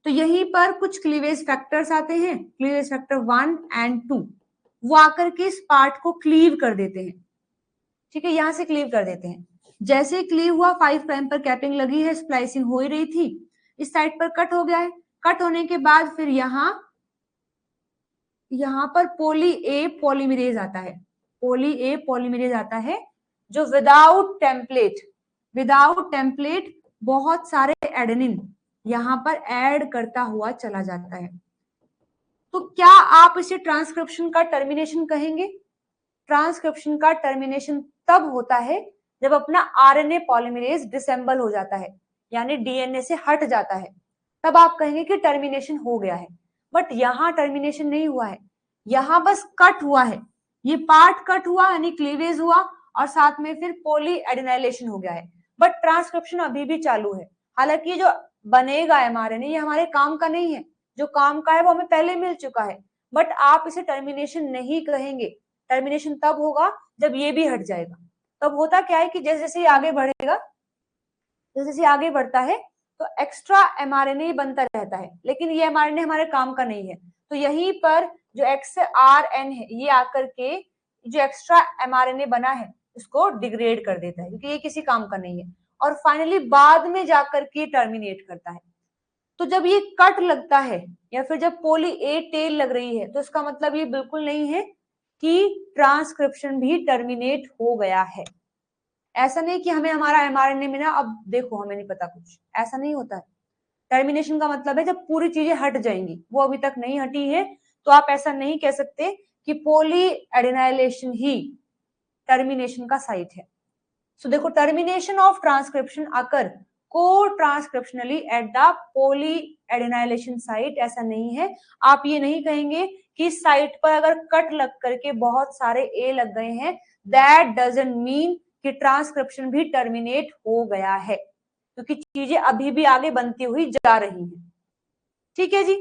तो यहीं पर कुछ क्लीवेज फैक्टर्स आते हैं, क्लीवेज फैक्टर 1 एंड 2, वो आकर के इस पार्ट को क्लीव कर देते हैं। ठीक है, यहां से क्लीव कर देते हैं। जैसे क्लीव हुआ, 5 प्राइम पर कैपिंग लगी है, स्प्लाइसिंग हो ही रही थी, इस साइड पर कट हो गया है। कट होने के बाद फिर यहाँ पर पोली ए पॉलीमरेज आता है, पोली ए पॉलीमरेज आता है जो विदाउट टेम्पलेट बहुत सारे एडेनिन यहाँ पर ऐड करता हुआ चला जाता है। तो क्या आप इसे ट्रांसक्रिप्शन का टर्मिनेशन कहेंगे? ट्रांसक्रिप्शन का टर्मिनेशन तब होता है जब अपना आरएनए पॉलीमरेज डिसेंबल हो जाता है, यानी डीएनए से हट जाता है, तब आप कहेंगे कि टर्मिनेशन हो गया है। बट यहाँ टर्मिनेशन नहीं हुआ है, यहाँ बस कट हुआ है, ये पार्ट कट हुआ यानी क्लीवेज हुआ और साथ में फिर पॉली एडिनाइलेशन हो गया है। बट ट्रांसक्रिप्शन अभी भी चालू है। हालांकि जो बनेगा एमआरएनए ये हमारे काम का नहीं है, जो काम का है वो हमें पहले मिल चुका है, बट आप इसे टर्मिनेशन नहीं कहेंगे। टर्मिनेशन तब होगा जब ये भी हट जाएगा। तब होता क्या है कि जैसे जैसे ये आगे बढ़ेगा, जैसे जैसे आगे बढ़ता है तो एक्स्ट्रा एमआरएनए बनता रहता है, लेकिन ये एमआरएनए हमारे काम का नहीं है। तो यहीं पर जो XRN है ये आकर के जो एक्स्ट्रा एमआरएनए बना है इसको डिग्रेड कर देता है, क्योंकि ये किसी काम का नहीं है, और फाइनली बाद में जाकर के टर्मिनेट करता है। तो जब ये कट लगता है या फिर जब पोली ए टेल लग रही है, तो इसका मतलब ये बिल्कुल नहीं है कि ट्रांसक्रिप्शन भी टर्मिनेट हो गया है। ऐसा नहीं कि हमें हमारा एमआरएनए मिला अब देखो हमें नहीं पता कुछ, ऐसा नहीं होता है। टर्मिनेशन का मतलब है जब पूरी चीजें हट जाएंगी, वो अभी तक नहीं हटी है, तो आप ऐसा नहीं कह सकते कि पोली एडिनाइलेशन ही टर्मिनेशन का साइट है। सो देखो, termination of transcription occur co-transcriptionally at the poly adenylation site, ऐसा नहीं है। आप ये नहीं कहेंगे कि साइट पर अगर कट लग करके बहुत सारे ए लग गए हैं, दैट डजंट मीन कि ट्रांसक्रिप्शन भी टर्मिनेट हो गया है, क्योंकि चीजें अभी भी आगे बनती हुई जा रही हैं। ठीक है जी,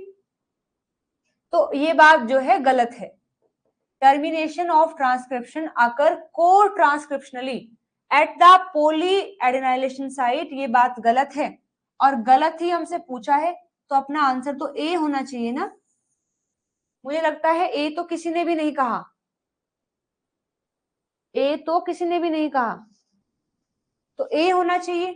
तो ये बात जो है गलत है। Termination of transcription occur co-transcriptionally at the poly adenylation site, ये बात गलत है, और गलत ही हमसे पूछा है तो अपना आंसर तो ए होना चाहिए ना। मुझे लगता है ए तो किसी ने भी नहीं कहा, ए तो किसी ने भी नहीं कहा, तो ए होना चाहिए।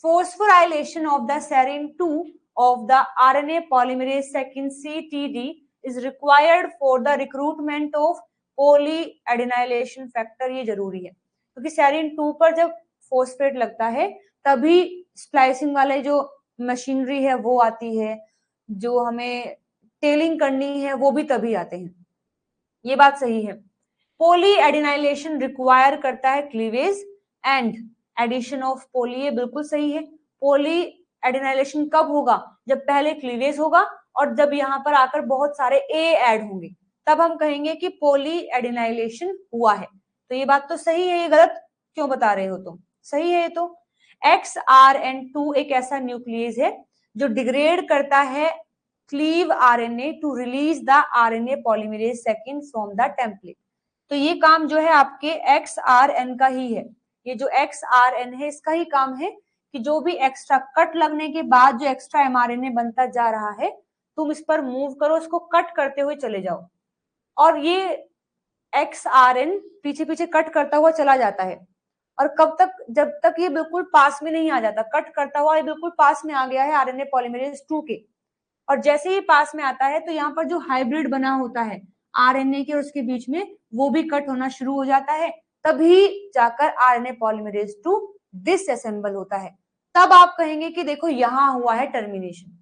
Phosphorylation of the serine 2 of the RNA polymerase second CTD is required for the recruitment of polyadenylation factor। ये जरूरी है क्योंकि सेरीन 2 पर जब फोस्फेट लगता है तभी स्प्लाइसिंग वाले जो मशीनरी है वो आती है, जो हमें टेलिंग करनी है वो भी तभी आते हैं। ये बात सही है। पोली एडिनाइलेशन रिक्वायर करता है क्लीवेज एंड एडिशन ऑफ पोली, ये बिल्कुल सही है। पोली एडिनाइलेशन कब होगा? जब पहले क्लीवेज होगा और जब यहाँ पर आकर बहुत सारे ए ऐड होंगे, तब हम कहेंगे कि पोली एडिनाइलेशन हुआ है। तो ये बात तो सही है, ये गलत क्यों बता रहे हो तुम? सही है ये तो। XRN2 एक ऐसा न्यूक्लियस है जो डिग्रेड करता है cleave RNA to release the RNA polymerase second from the template. तो ये काम जो है आपके XRN का ही है। ये जो XRN है इसका ही काम है कि जो भी एक्स्ट्रा कट लगने के बाद जो एक्स्ट्रा एमआरएनए बनता जा रहा है, तुम इस पर मूव करो, इसको कट करते हुए चले जाओ, और ये XRN पीछे पीछे कट करता हुआ चला जाता है। और कब तक? जब तक ये बिल्कुल पास में नहीं आ जाता, कट करता हुआ ये बिल्कुल पास में आ गया है आरएनए पॉलीमरेज 2 के, और जैसे ही पास में आता है तो यहाँ पर जो हाइब्रिड बना होता है आरएनए के और उसके बीच में, वो भी कट होना शुरू हो जाता है, तभी जाकर आरएनए पॉलीमरेज 2 डिसअसेंबल होता है। तब आप कहेंगे कि देखो यहां हुआ है टर्मिनेशन,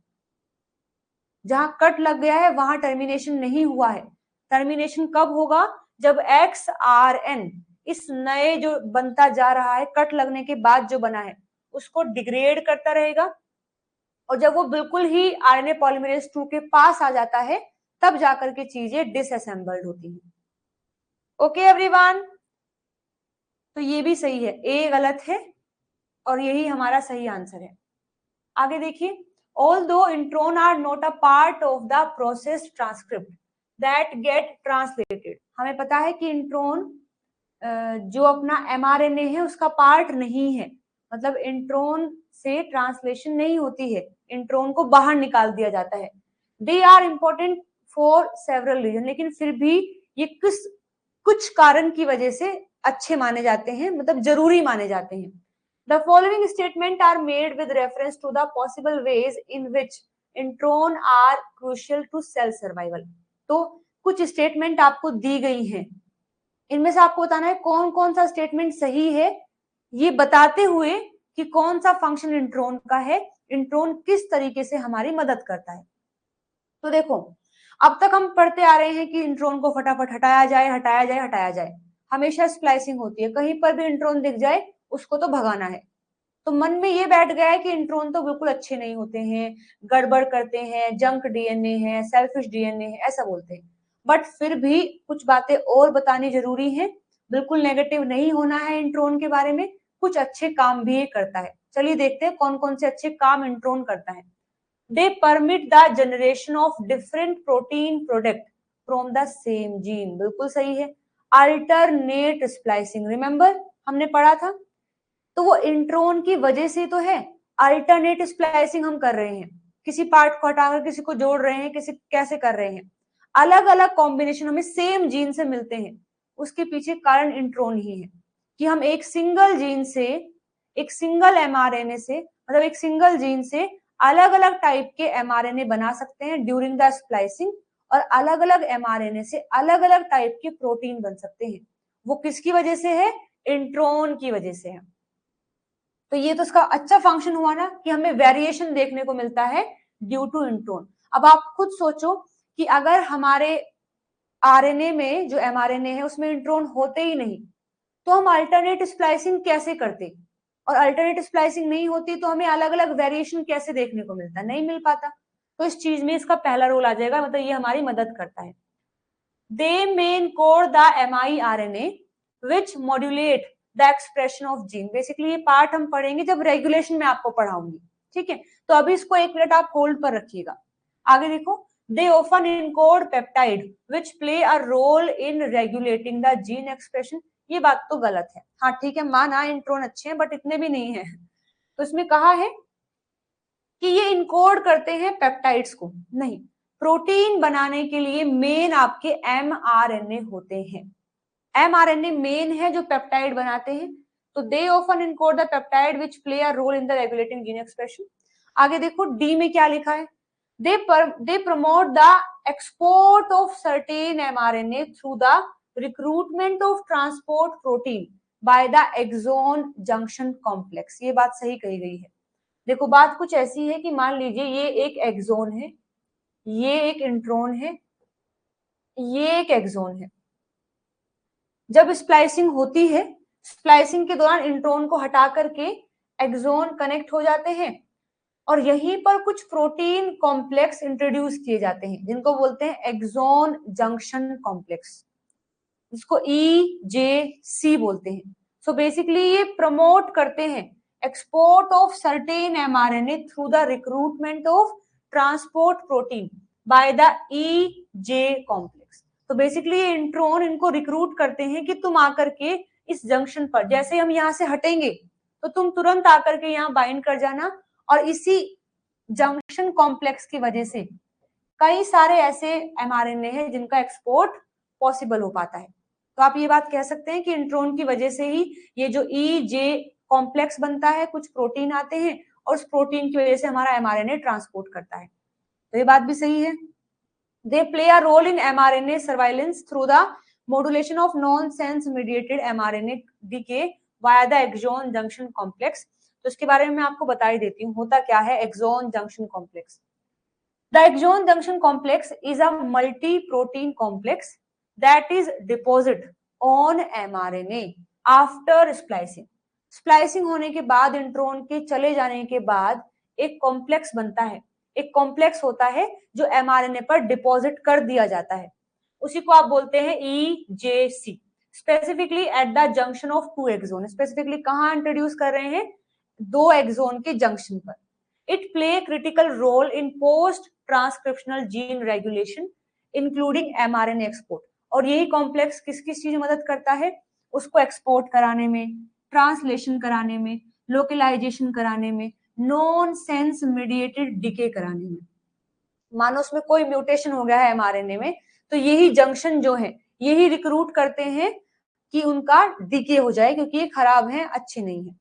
जहां कट लग गया है वहां टर्मिनेशन नहीं हुआ है। टर्मिनेशन कब होगा? जब XRN इस नए जो बनता जा रहा है, कट लगने के बाद जो बना है, उसको डिग्रेड करता रहेगा, और जब वो बिल्कुल ही आरएनए पॉलीमरेज 2 के पास आ जाता है, तब जाकर के चीजें डिसअसेंबल्ड होती हैं। ओके एवरीवन, तो ये भी सही है, ए गलत है और यही हमारा सही आंसर है। आगे देखिए, although intron are not a part of the process transcript that get translated, हमें पता है कि इंट्रोन जो अपना mRNA है उसका पार्ट नहीं है, मतलब इंट्रोन से ट्रांसलेशन नहीं होती है, इंट्रोन को बाहर निकाल दिया जाता है। They are important for several reason, लेकिन फिर भी ये कुछ कारण की वजह से अच्छे माने जाते हैं, मतलब जरूरी माने जाते हैं। The following statements are made with reference to the possible ways in which intron are crucial to cell survival. तो कुछ स्टेटमेंट आपको दी गई हैं, इनमें से आपको बताना है कौन कौन सा स्टेटमेंट सही है, ये बताते हुए कि कौन सा फंक्शन इंट्रोन का है, इंट्रोन किस तरीके से हमारी मदद करता है। तो देखो, अब तक हम पढ़ते आ रहे हैं कि इंट्रोन को फटाफट हटाया जाए, हटाया जाए, हटाया जाए, हमेशा स्प्लाइसिंग होती है, कहीं पर भी इंट्रोन दिख जाए उसको तो भगाना है। तो मन में ये बैठ गया है कि इंट्रोन तो बिल्कुल अच्छे नहीं होते हैं, गड़बड़ करते हैं, जंक डीएनए है, सेल्फिश डीएनए है, ऐसा बोलते हैं। बट फिर भी कुछ बातें और बतानी जरूरी है, बिल्कुल नेगेटिव नहीं होना है इंट्रोन के बारे में, कुछ अच्छे काम भी ये करता है। चलिए देखते हैं कौन कौन से अच्छे काम इंट्रोन करता है। They permit the generation of different protein product from the same gene, बिल्कुल सही है। Alternate splicing, remember हमने पढ़ा था, तो वो इंट्रोन की वजह से तो है। अल्टरनेट स्प्लाइसिंग हम कर रहे हैं, किसी पार्ट को हटाकर किसी को जोड़ रहे हैं, किसी कैसे कर रहे हैं, अलग अलग कॉम्बिनेशन हमें सेम जीन से मिलते हैं, उसके पीछे कारण इंट्रोन ही है कि हम एक सिंगल जीन से, एक सिंगल एमआरएनए से, मतलब एक सिंगल जीन से अलग अलग टाइप के एमआरएनए बना सकते हैं ड्यूरिंग द स्प्लाइसिंग, और अलग अलग एमआरएनए से अलग अलग टाइप के प्रोटीन बन सकते हैं। वो किसकी वजह से है? इंट्रोन की वजह से है। तो ये तो इसका अच्छा फंक्शन हुआ ना कि हमें वेरिएशन देखने को मिलता है ड्यू टू इंट्रोन। अब आप खुद सोचो कि अगर हमारे आरएनए में जो एमआरएनए है उसमें इंट्रोन होते ही नहीं, तो हम अल्टरनेट स्प्लाइसिंग कैसे करते, और अल्टरनेट स्प्लाइसिंग नहीं होती तो हमें अलग अलग वेरिएशन कैसे देखने को मिलता? नहीं मिल पाता। तो इस चीज में इसका पहला रोल आ जाएगा, मतलब ये हमारी मदद करता है। They may encode the mRNA which modulate the expression of gene. Basically ये पार्ट हम पढ़ेंगे जब रेगुलेशन में आपको पढ़ाऊंगी, ठीक है? तो अभी इसको एक मिनट आप होल्ड पर रखिएगा। आगे देखो, they often encode peptide which play a role in regulating the gene expression. ये बात तो गलत है। हाँ ठीक है, माना इंट्रोन अच्छे हैं बट इतने भी नहीं है। तो इसमें कहा है कि ये इनकोड करते हैं पेप्टाइड्स को, नहीं, प्रोटीन बनाने के लिए मेन आपके mRNA होते हैं। mRNA मेन है जो पेप्टाइड बनाते हैं, तो they often encode the peptide which play a role in the regulating gene expression. आगे देखो डी में क्या लिखा है, they promote the export of certain mRNA through the recruitment of transport protein by the exon junction complex. ये बात सही कही गई है। देखो बात कुछ ऐसी है कि मान लीजिए ये एक एक्सोन है, ये एक इंट्रोन है, ये एक एक्सोन है। जब स्प्लाइसिंग होती है, स्प्लाइसिंग के दौरान इंट्रोन को हटा करके एक्सोन कनेक्ट हो जाते हैं, और यहीं पर कुछ प्रोटीन कॉम्प्लेक्स इंट्रोड्यूस किए जाते हैं जिनको बोलते हैं एक्सोन जंक्शन कॉम्प्लेक्स, जिसको EJC बोलते हैं। सो बेसिकली ये प्रमोट करते हैं export of certain mRNA through the recruitment of transport protein by the EJ complex. तो बेसिकली ये इंट्रोन इनको रिक्रूट करते हैं कि तुम आकर के इस जंक्शन पर, जैसे हम यहाँ से हटेंगे तो तुम तुरंत आकर के यहाँ बाइंड कर जाना, और इसी जंक्शन कॉम्प्लेक्स की वजह से कई सारे ऐसे mRNA हैं जिनका एक्सपोर्ट पॉसिबल हो पाता है। तो आप ये बात कह सकते हैं कि इंट्रोन की वजह से ही ये जो EJ कॉम्प्लेक्स बनता है, कुछ प्रोटीन आते हैं और उस प्रोटीन की वजह से हमारा mRNA ट्रांसपोर्ट करता है। तो ये बात भी सही है। They play a role in mRNA surveillance through the modulation of nonsense mediated mRNA decay via the exon junction complex. तो इसके बारे में मैं आपको बता ही देती हूँ, होता क्या है exon junction complex. The exon junction complex is a multiprotein complex that is deposit on mRNA after splicing. Splicing होने के बाद, इंट्रोन के चले जाने के बाद एक कॉम्प्लेक्स बनता है, एक कॉम्प्लेक्स होता है जो mRNA पर डिपॉजिट कर दिया जाता है, उसी को आप बोलते हैं EJC। Specifically at the junction of two exon, specifically कहां इंट्रोड्यूस कर रहे हैं, दो एक्सोन के जंक्शन पर। It play critical role in post transcriptional gene regulation including mRNA export. और यही कॉम्प्लेक्स किस किस चीज में मदद करता है, उसको एक्सपोर्ट कराने में, ट्रांसलेशन कराने में, लोकलाइजेशन कराने में, नॉन सेंस मीडिएटेड डिके कराने में। मानो उसमें कोई म्यूटेशन हो गया है mRNA में, तो यही जंक्शन जो है यही रिक्रूट करते हैं कि उनका डिके हो जाए, क्योंकि ये खराब है, अच्छे नहीं है।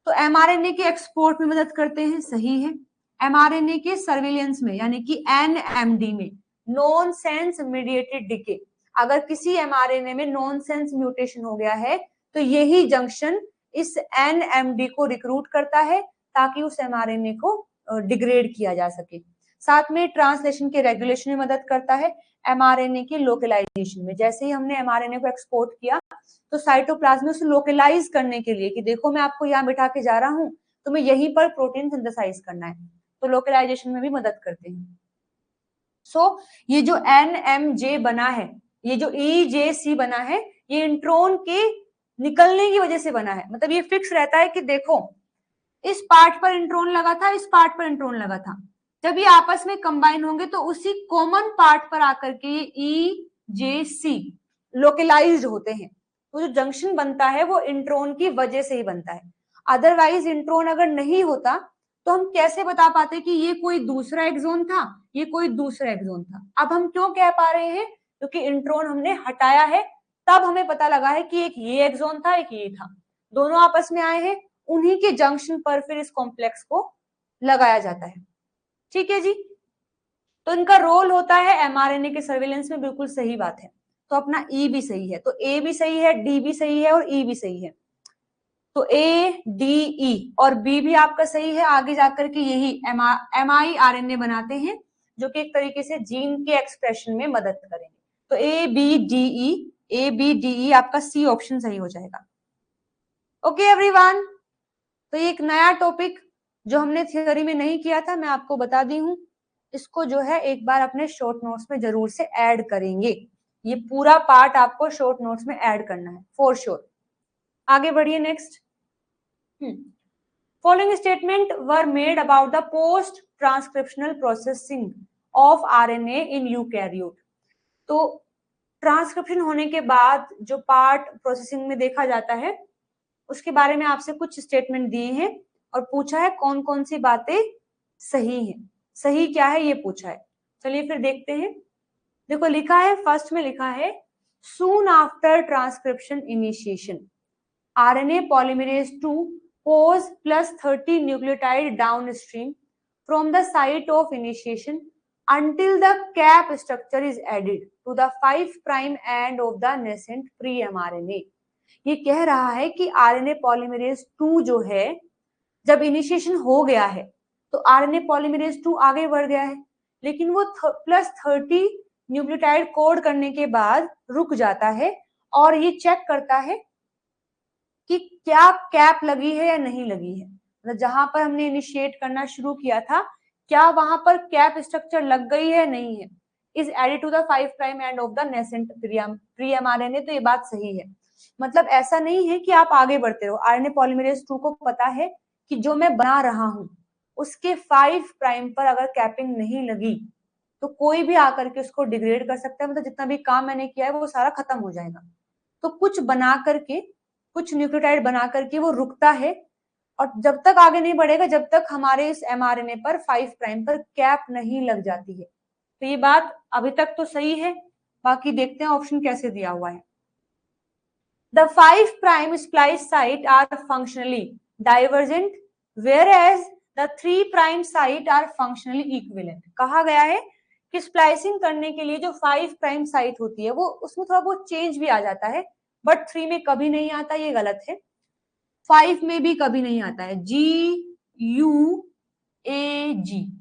तो mRNA के एक्सपोर्ट में मदद करते हैं, सही है। mRNA के सर्विलेंस में यानी कि NMD में, नॉन सेंस मीडिएटेड डिके, अगर किसी mRNA में नॉन सेंस म्यूटेशन हो गया है तो यही जंक्शन इस NMD को रिक्रूट करता है ताकि उस mRNA को डिग्रेड किया जा सके। साथ में ट्रांसलेशन के रेगुलेशन में मदद करता है, mRNA की लोकलाइजेशन में। जैसे ही हमने mRNA को एक्सपोर्ट किया तो साइटोप्लाज्म में उसे लोकलाइज करने के लिए कि देखो मैं आपको यहाँ बिठा के जा रहा हूँ, तुम्हें यहीं पर प्रोटीन सिंथेसाइज करना है, तो लोकलाइजेशन में भी मदद करते हैं। सो ये जो NMJ बना है, ये जो EJC बना है, ये इंट्रोन के निकलने की वजह से बना है। मतलब ये फिक्स रहता है कि देखो इस पार्ट पर इंट्रोन लगा था, इस पार्ट पर इंट्रोन लगा था, जब ये आपस में कंबाइन होंगे तो उसी कॉमन पार्ट पर आकर के ये EJC लोकलाइज्ड होते हैं। तो जो जंक्शन बनता है वो इंट्रोन की वजह से ही बनता है। अदरवाइज इंट्रोन अगर नहीं होता तो हम कैसे बता पाते कि ये कोई दूसरा एक्सोन था, ये कोई दूसरा एक्सोन था। अब हम क्यों कह पा रहे हैं, क्योंकि इंट्रोन हमने हटाया है, तब हमें पता लगा है कि एक ये एक्सोन था, एक ये था, दोनों आपस में आए हैं, उन्हीं के जंक्शन पर फिर इस कॉम्प्लेक्स को लगाया जाता है। ठीक है जी, तो इनका रोल होता है mRNA के सर्विलेंस में, बिल्कुल सही बात है। तो अपना E भी सही है, तो A भी सही है, D भी सही है और E भी सही है। तो A, D, E और B भी आपका सही है। आगे जाकर के यही miRNA बनाते हैं जो कि एक तरीके से जीन के एक्सप्रेशन में मदद करेंगे। तो A, B, D, E आपका C ऑप्शन सही हो जाएगा। ओके एवरीवन, तो ये एक नया टॉपिक जो हमने थ्योरी में नहीं किया था, मैं आपको बता दी हूँ। इसको जो है एक बार अपने शॉर्ट नोट्स में जरूर से ऐड करेंगे। ये पूरा पार्ट आपको शॉर्ट नोट्स में ऐड करना है फॉर श्योर। आगे बढ़िए next. Following statement were made about the post transcriptional processing of RNA in eukaryote। तो ट्रांसक्रिप्शन होने के बाद जो पार्ट प्रोसेसिंग में देखा जाता है उसके बारे में आपसे कुछ स्टेटमेंट दिए हैं और पूछा है कौन कौन सी बातें सही हैं। सही क्या है ये पूछा है, चलिए फिर देखते हैं। देखो लिखा है, फर्स्ट में लिखा है soon after transcription initiation RNA polymerase 2 pose +30 nucleotide downstream from the site of initiation until the cap structure is added to the 5' end of the nascent pre-mRNA। ये कह रहा है कि RNA polymerase 2 जो है जब इनिशिएशन हो गया है तो RNA polymerase 2 आगे बढ़ गया है, लेकिन वो +30 न्यूक्लियोटाइड कोड करने के बाद रुक जाता है और ये चेक करता है कि क्या कैप लगी है या नहीं लगी है। मतलब जहां पर हमने इनिशिएट करना शुरू किया था क्या वहां पर कैप स्ट्रक्चर लग गई है नहीं है, is added to the 5' end of the nascent pre mRNA। तो ये बात सही है। मतलब ऐसा नहीं है कि आप आगे बढ़ते रहो, RNA पॉलीमरेज 2 को पता है कि जो मैं बना रहा हूं उसके 5' पर अगर कैपिंग नहीं लगी तो कोई भी आकर के उसको डिग्रेड कर सकता है। मतलब जितना भी काम मैंने किया है वो सारा खत्म हो जाएगा। तो कुछ बना करके, कुछ न्यूक्लियोटाइड बना करके वो रुकता है और जब तक आगे नहीं बढ़ेगा जब तक हमारे इस mRNA पर 5' पर कैप नहीं लग जाती है। तो ये बात अभी तक तो सही है, बाकी देखते हैं ऑप्शन कैसे दिया हुआ है। The 5' splice site are functionally divergent whereas the 3 prime site are functionally equivalent. कहा गया है कि स्प्लाइसिंग करने के लिए जो 5 प्राइम साइट होती है वो उसमें थोड़ा बहुत चेंज भी आ जाता है, बट 3 में कभी नहीं आता, ये गलत है। 5 में भी कभी नहीं आता है। GUAG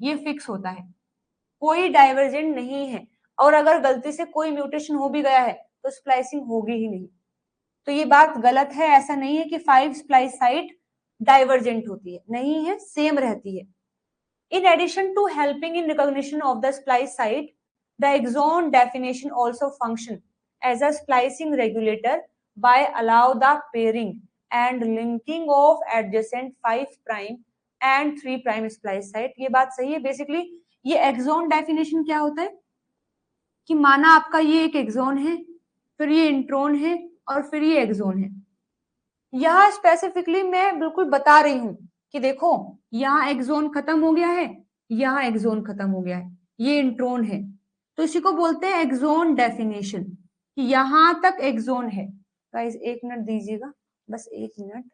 ये फिक्स होता है, कोई डाइवर्जेंट नहीं है। और अगर गलती से कोई म्यूटेशन हो भी गया है तो स्प्लाइसिंग होगी ही नहीं। तो ये बात गलत है। ऐसा नहीं है कि 5 स्प्लाइस साइट डाइवर्जेंट होती है, नहीं है, सेम रहती है। In addition to helping in recognition of the splice site, the exon definition also function as a splicing regulator by allow the pairing and linking of adjacent 5 prime and 3 prime splice site। ये बात सही है। Basically ये exon definition क्या होता है कि माना आपका ये एक एक्सोन है, फिर ये इंट्रोन है और फिर ये एक्सोन है। यहाँ स्पेसिफिकली मैं बिल्कुल बता रही हूं कि देखो यहाँ एक्सोन खत्म हो गया है, यहाँ एक्सोन खत्म हो गया है, ये इंट्रोन है, तो इसी को बोलते हैं एक्सोन डेफिनेशन कि यहां तक एक्सोन है। गाइस 1 मिनट दीजिएगा, बस 1 मिनट।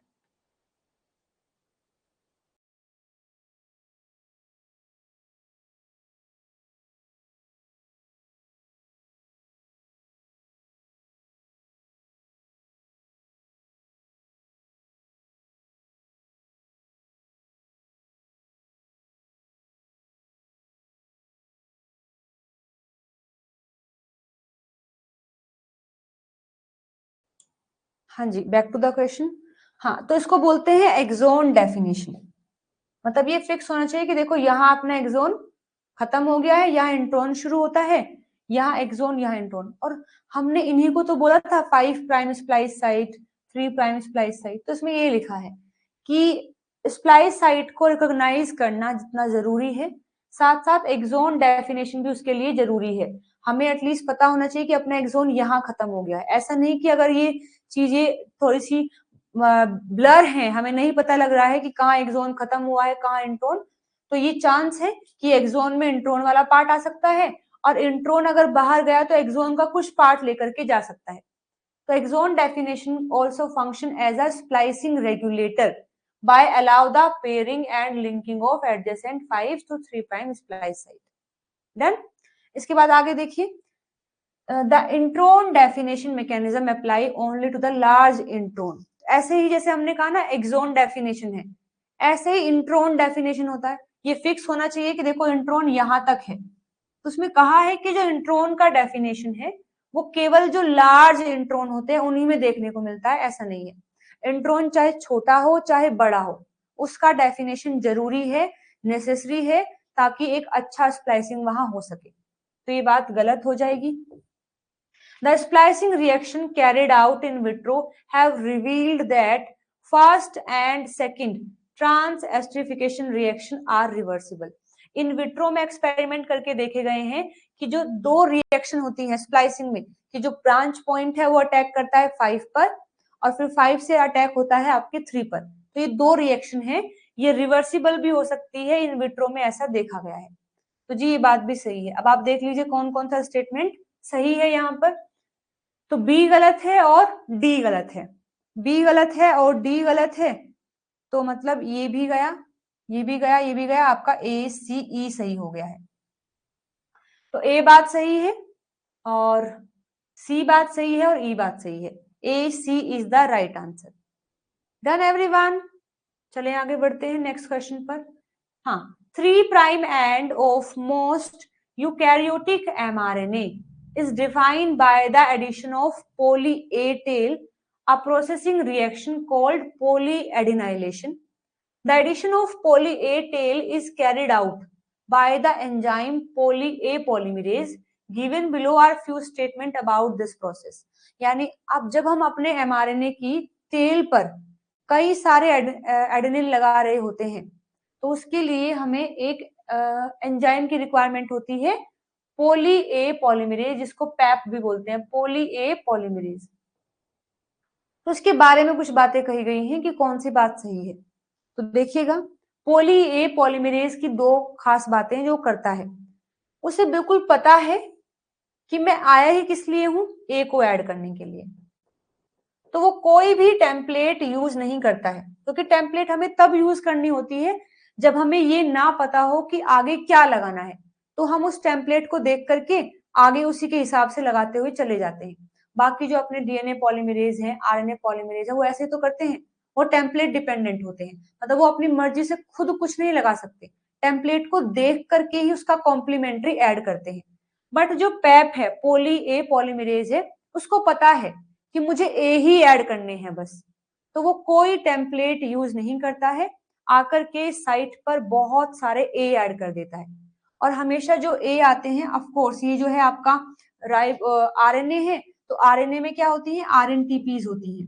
हाँ जी, बैक टू द क्वेश्चन। हाँ, तो इसको बोलते हैं एक्सोन डेफिनेशन। मतलब ये फिक्स होना चाहिए कि देखो यहाँ अपना एक्सोन खत्म हो गया है, यहाँ इंट्रोन शुरू होता है, यहाँ एक्सोन, यहाँ इंट्रोन। और हमने इन्हीं को तो बोला था 5 prime splice site, 3 prime splice site. तो इसमें ये लिखा है कि स्प्लाइस साइट को रिकॉग्नाइज करना जितना जरूरी है, साथ साथ एक्सोन डेफिनेशन भी उसके लिए जरूरी है। हमें एटलीस्ट पता होना चाहिए कि अपना एक्सोन यहाँ खत्म हो गया है। ऐसा नहीं कि अगर ये चीजें थोड़ी सी ब्लर है, हमें नहीं पता लग रहा है कि कहाँ एक्सोन खत्म हुआ है, कहाँ इंट्रोन, तो ये चांस है कि एक्सोन में इंट्रोन वाला पार्ट आ सकता है, और इंट्रोन अगर बाहर गया तो एक्सोन का कुछ पार्ट लेकर के जा सकता है। तो exon definition also function as a splicing regulator by allow the pairing and linking of adjacent 5 to 3 prime splice site। Done. इसके बाद आगे देखिए, the intron definition mechanism apply only to the large intron. ऐसे ही जैसे हमने कहा ना एक्सोन डेफिनेशन है, ऐसे ही इंट्रोन डेफिनेशन होता है। ये फिक्स होना चाहिए कि देखो इंट्रोन यहां तक है। तो उसमें कहा है कि जो इंट्रोन का डेफिनेशन है वो केवल जो लार्ज इंट्रोन होते हैं उन्हीं में देखने को मिलता है, ऐसा नहीं है। इंट्रोन चाहे छोटा हो चाहे बड़ा हो, उसका डेफिनेशन जरूरी है, नेसेसरी है, ताकि एक अच्छा स्प्लाइसिंग वहां हो सके। तो ये बात गलत हो जाएगी। The splicing reaction carried out in vitro have revealed that first and second trans-esterification reaction are reversible। In vitro में एक्सपेरिमेंट करके देखे गए हैं कि जो 2 रिएक्शन होती हैं स्प्लाइसिंग में, कि जो ब्रांच पॉइंट है वो अटैक करता है 5 पर और फिर 5 से अटैक होता है आपके 3 पर। तो ये 2 रिएक्शन है, ये रिवर्सिबल भी हो सकती है, इन विट्रो में ऐसा देखा गया है। तो जी ये बात भी सही है। अब आप देख लीजिए कौन कौन सा स्टेटमेंट सही है यहाँ पर। तो बी गलत है और डी गलत है, बी गलत है और डी गलत है, तो मतलब ये भी गया, ये भी गया, ये भी गया, आपका ए सी ई सही हो गया है। तो ए बात सही है और सी बात सही है और ई बात सही है। A c is the right answer. Done everyone. चले आगे बढ़ते हैं नेक्स्ट क्वेश्चन पर। हाँ, 3 prime end of most eukaryotic mRNA is defined by the addition of poly A tail, a processing reaction called polyadenylation। The addition of poly A tail is carried out by the enzyme poly A polymerase। Given below are few statement about this process। यानी अब जब हम अपने mRNA की tell पर कई सारे adenine लगा रहे होते हैं, तो उसके लिए हमें एक एंजाइम की रिक्वायरमेंट होती है, पोली ए पॉलीमरेज, जिसको पैप भी बोलते हैं, पोली ए पॉलीमरेज। तो उसके बारे में कुछ बातें कही गई हैं कि कौन सी बात सही है। तो देखिएगा, पोली ए पॉलीमरेज की 2 खास बातें जो करता है, उसे बिल्कुल पता है कि मैं आया ही किस लिए हूं, ए को ऐड करने के लिए। तो वो कोई भी टेम्पलेट यूज नहीं करता है, क्योंकि टेम्पलेट हमें तब यूज करनी होती है जब हमें ये ना पता हो कि आगे क्या लगाना है, तो हम उस टेम्पलेट को देख करके आगे उसी के हिसाब से लगाते हुए चले जाते हैं। बाकी जो अपने डीएनए पॉलीमरेज है, आरएनए पॉलीमरेज है, वो ऐसे तो करते हैं, वो टेम्पलेट डिपेंडेंट होते हैं, मतलब वो अपनी मर्जी से खुद कुछ नहीं लगा सकते, टेम्पलेट को देख करके ही उसका कॉम्प्लीमेंट्री ऐड करते हैं। बट जो पैप है, पोली ए पॉलीमरेज है, उसको पता है कि मुझे ए ही ऐड करने हैं बस, तो वो कोई टेम्पलेट यूज नहीं करता है, आकर के साइट पर बहुत सारे ए ऐड कर देता है। और हमेशा जो ए आते हैं, ऑफ कोर्स ये जो है आपका आरएनए है, तो आरएनए में क्या होती है, आरएनटीपीज होती है,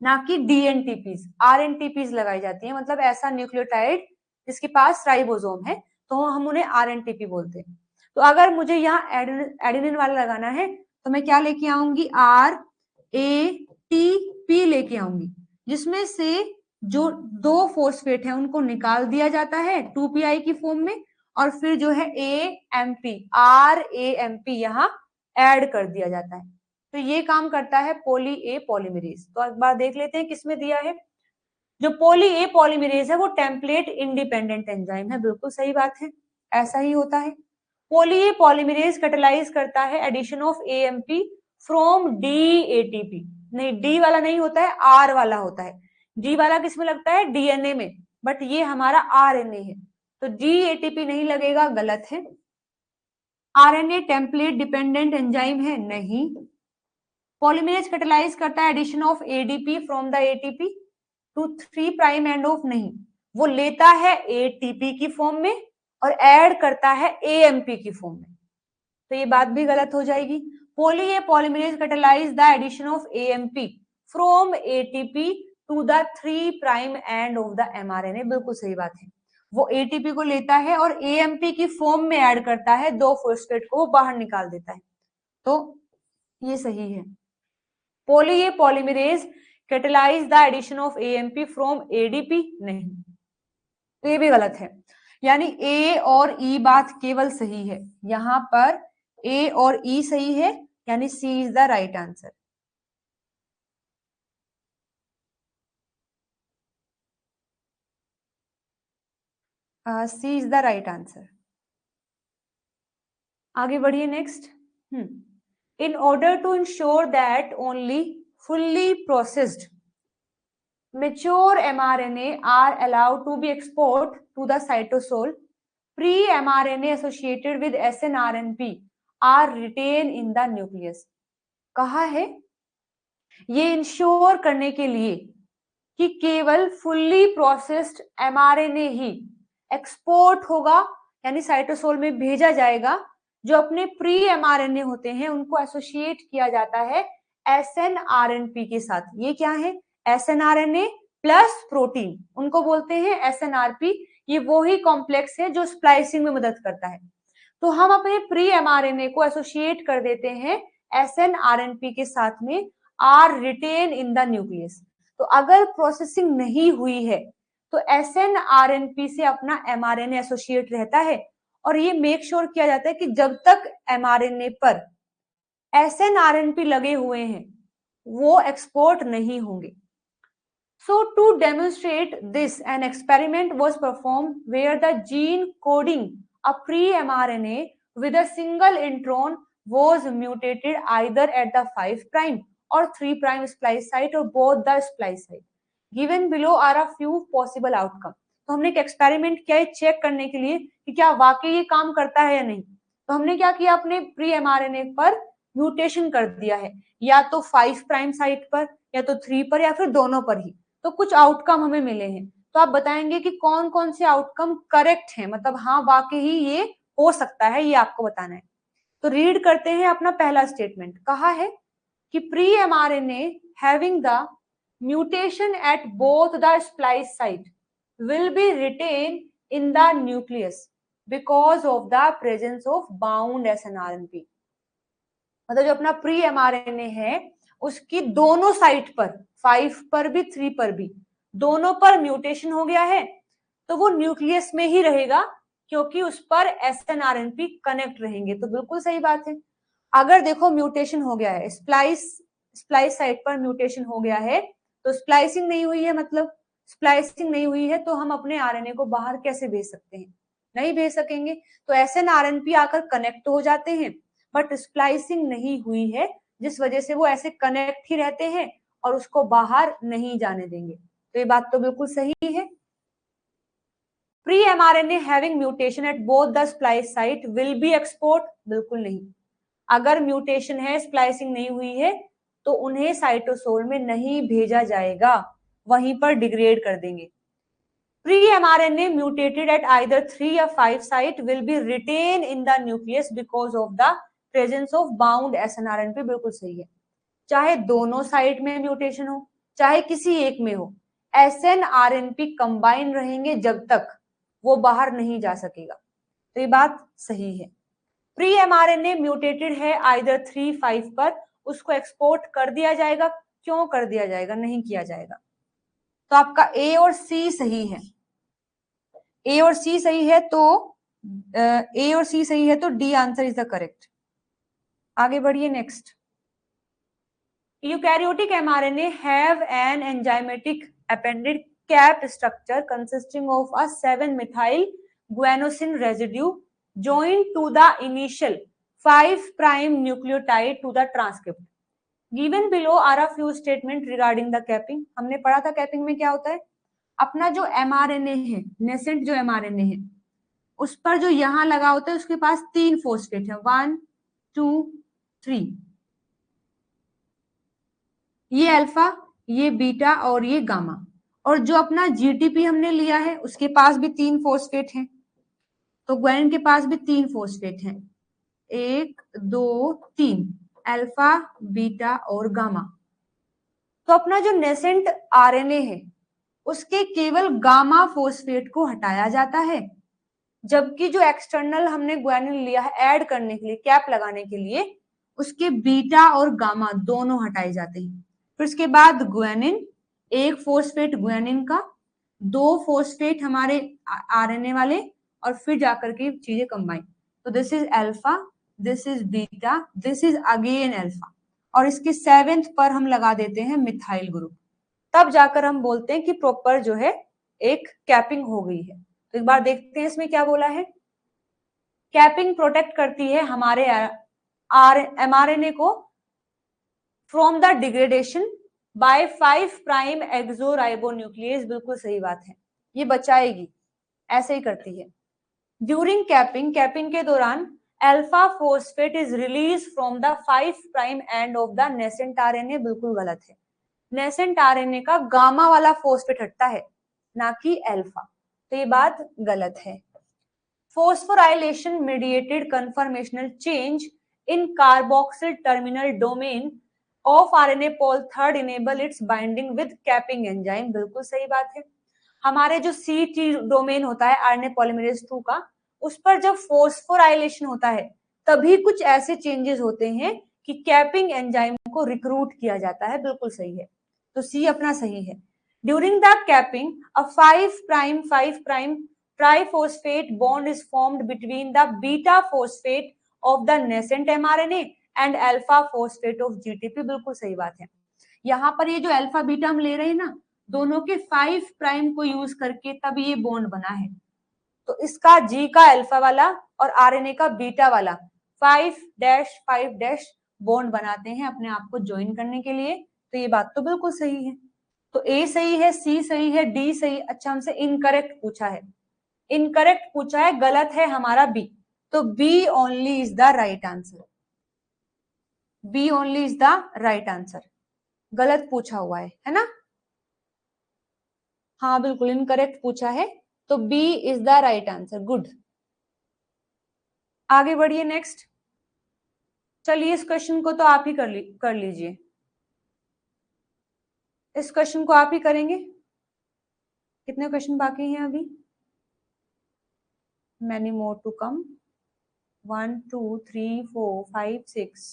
ना कि डीएनटीपीज। आरएनटीपीज लगाई जाती है, मतलब ऐसा न्यूक्लियोटाइड जिसके पास राइबोसोम है, तो हम उन्हें आरएनटीपी बोलते हैं। तो अगर मुझे यहाँ एडेनिन वाला लगाना है, तो मैं क्या लेके आऊंगी, RATP लेके आऊंगी, जिसमें से जो 2 फॉस्फेट है उनको निकाल दिया जाता है 2PI की फॉर्म में, और फिर जो है RAMP यहाँ ऐड कर दिया जाता है। तो ये काम करता है पोली ए पॉलीमरेज। तो एक बार देख लेते हैं किसमें दिया है। जो पोली ए पॉलीमरेज है वो टेम्पलेट इंडिपेंडेंट एंजाइम है, बिल्कुल सही बात है, ऐसा ही होता है। पोली ए पॉलीमरेज कैटालाइज करता है addition of AMP from DATP। नहीं, डी वाला नहीं होता है, आर वाला होता है। डी वाला किसमें लगता है, डीएनए में, बट ये हमारा आरएनए है, तो DATP नहीं लगेगा, गलत है। आरएनए टेम्पलेट डिपेंडेंट एंजाइम है, नहीं। पॉलीमरेज कैटालाइज करता है addition of ADP from the ATP to 3 prime end of, नहीं, वो लेता है ATP की फॉर्म में और ऐड करता है AMP की फॉर्म में, तो ये बात भी गलत हो जाएगी। Poly a polymerase catalyse the addition of AMP from ATP to the 3 prime end of the mRNA, बिल्कुल सही बात है। वो ATP को लेता है और AMP की फॉर्म में ऐड करता है, 2 फॉस्फेट को बाहर निकाल देता है, तो ये सही है। Poly a polymerase catalyse the addition of AMP from ADP, नहीं, तो ये भी गलत है। यानी ए और ई बात केवल सही है, यहां पर ए और ई सही है, यानी c is the right answer. C is the right answer. आगे बढ़िए next. In order to ensure that only fully processed mature mRNA are allowed to be exported to the cytosol, pre-mRNA associated with snRNP are retained in the nucleus। कहा है ये ensure करने के लिए कि केवल फुल्ली प्रोसेस्ड mRNA ही export होगा, यानी साइटोसोल में भेजा जाएगा, जो अपने प्री mRNA होते हैं उनको एसोसिएट किया जाता है snRNP के साथ। ये क्या है, snRNA प्लस प्रोटीन, उनको बोलते हैं snRP। ये वो ही कॉम्प्लेक्स है जो स्प्लाइसिंग में मदद करता है। तो हम अपने प्री mRNA को एसोसिएट कर देते हैं snRNP के साथ में, are retain in the nucleus. तो अगर प्रोसेसिंग नहीं हुई है तो snRNP से अपना mRNA एसोसिएट रहता है, और ये मेक श्योर किया जाता है कि जब तक mRNA पर snRNP लगे हुए हैं वो एक्सपोर्ट नहीं होंगे। So to demonstrate this, an experiment was performed where the gene coding a pre-mRNA with a single intron was mutated either at the 5 prime or 3 prime splice site or both the splice site. Given below are a few possible outcome. तो हमने एक experiment किया है check करने के लिए कि क्या वाकई ये काम करता है या नहीं। तो हमने क्या किया, अपने प्री एमआरएनए पर म्यूटेशन कर दिया है, या तो 5 प्राइम साइट पर, या तो 3 पर, या फिर दोनों पर ही। तो कुछ आउटकम हमें मिले हैं, तो आप बताएंगे कि कौन कौन से आउटकम करेक्ट है, मतलब हाँ वाकई ही ये हो सकता है, ये आपको बताना है। तो रीड करते हैं अपना पहला स्टेटमेंट। कहा है कि pre mRNA having the mutation at both the splice site will be retained in the nucleus because of the presence of bound snRNP। मतलब जो अपना प्री एमआरएनए है उसकी दोनों साइट पर, 5 पर भी 3 पर भी, दोनों पर म्यूटेशन हो गया है, तो वो न्यूक्लियस में ही रहेगा क्योंकि उस पर snRNP कनेक्ट रहेंगे। तो बिल्कुल सही बात है। अगर देखो म्यूटेशन हो गया है, स्प्लाइस साइट पर म्यूटेशन हो गया है, तो स्प्लाइसिंग नहीं हुई है, मतलब स्प्लाइसिंग नहीं हुई है तो हम अपने आरएनए को बाहर कैसे भेज सकते हैं? नहीं भेज सकेंगे। तो एसएन आरएनपी आकर कनेक्ट हो जाते हैं, बट स्प्लाइसिंग नहीं हुई है, जिस वजह से वो ऐसे कनेक्ट ही रहते हैं और उसको बाहर नहीं जाने देंगे। तो ये बात तो बिल्कुल सही है। Pre mRNA having mutation at both the splice site will B export, बिल्कुल नहीं। अगर म्यूटेशन है, स्प्लाइसिंग नहीं हुई है, तो उन्हें साइटोसोल में नहीं भेजा जाएगा, वहीं पर डिग्रेड कर देंगे। Pre mRNA mutated at either 3 या 5 site will be retained in the nucleus because of the presence of bound snRNP, बिल्कुल सही है। चाहे दोनों साइट में म्यूटेशन हो, चाहे किसी एक में हो, एसएनआरएनपी कंबाइन रहेंगे जब तक, वो बाहर नहीं जा सकेगा। तो ये बात सही है। प्री एमआरएनए म्यूटेटेड है आइदर 3-5 पर, उसको एक्सपोर्ट कर दिया जाएगा। क्यों कर दिया जाएगा? नहीं किया जाएगा। तो आपका ए और सी सही है। ए और सी सही है, तो ए और सी सही है, तो d answer is the correct. आगे बढ़िए next. Eukaryotic mRNA have an enzymatic appended cap structure consisting of a 7 methyl guanosine residue joined to the initial 5 prime nucleotide to the transcript. Given below are a few statement regarding the capping. हमने पढ़ा था capping में क्या होता है। अपना जो mRNA है, नेसेंट जो एमआरएनए है, उस पर जो यहां लगा होता है उसके पास 3 फोस्फेट है, 1 2 3। ये अल्फा, ये बीटा और ये गामा। और जो अपना जीटीपी हमने लिया है उसके पास भी 3 फोस्फेट हैं। तो ग्वानिन के पास भी 3 फोस्फेट हैं, 1 2 3, अल्फा बीटा और गामा। तो अपना जो नेसेंट आरएनए है उसके केवल गामा फोस्फेट को हटाया जाता है, जबकि जो एक्सटर्नल हमने ग्वानिन लिया है ऐड करने के लिए, कैप लगाने के लिए, उसके बीटा और गामा दोनों हटाए जाते हैं। फिर उसके बाद ग्वानिन, एक फोस्फेट ग्वानिन का, 2 फोस्फेट हमारे आरएनए वाले, और फिर जाकर के चीजें कंबाइन। तो this is alpha, this is beta, this is again alpha, और इसके 7th पर हम लगा देते हैं मिथाइल ग्रुप। तब जाकर हम बोलते हैं कि प्रॉपर जो है एक कैपिंग हो गई है। तो एक बार देखते हैं इसमें क्या बोला है। कैपिंग प्रोटेक्ट करती है हमारे एमआरएनए को from the degradation by 5 prime exoribonuclease, बिल्कुल सही बात है, ये बचाएगी, ऐसे ही करती है। ड्यूरिंग कैपिंग, कैपिंग के दौरान alpha phosphate is release from the 5 prime end of the nascent RNA, बिल्कुल गलत है। नेसेंट आरएनए का गामा वाला फोस्फेट हटता है, ना कि अल्फा, तो ये बात गलत है। Phosphorylation mediated conformational change in carboxyl terminal domain of RNA pol third enable its binding with capping enzyme, बिल्कुल सही बात है। हमारे जो CT डोमेन होता है RNA polymerase 2 का, उस पर जब फोस्फोराइलेशन होता है तभी कुछ ऐसे चेंजेस होते हैं कि कैपिंग एंजाइम को रिक्रूट किया जाता है, बिल्कुल सही है। तो सी अपना सही है। During the capping a 5 prime triphosphate bond is formed between the beta phosphate of the nascent mRNA and alpha phosphate of GTP, बिल्कुल सही बात है। यहाँ पर ये जो अल्फा बीटा हम ले रहे हैं ना, दोनों के 5 प्राइम को यूज करके तब ये बॉन्ड बना है। तो इसका जी का अल्फा वाला और आरएनए का बीटा वाला 5-5- बॉन्ड बनाते हैं अपने आप को ज्वाइन करने के लिए। तो ये बात तो बिल्कुल सही है। तो ए सही है, सी सही है, डी सही। अच्छा, हमसे इनकरेक्ट पूछा है, इनकरेक्ट पूछा है, गलत है हमारा बी। तो B only is the right answer, B only is the right answer. गलत पूछा हुआ है ना। हाँ बिल्कुल इनकरेक्ट पूछा है, तो B is the right answer. Good, आगे बढ़िए नेक्स्ट। चलिए इस क्वेश्चन को तो आप ही कर लीजिए, इस क्वेश्चन को आप ही करेंगे। कितने क्वेश्चन बाकी हैं अभी? Many more to come. 1 2 3 4 5 6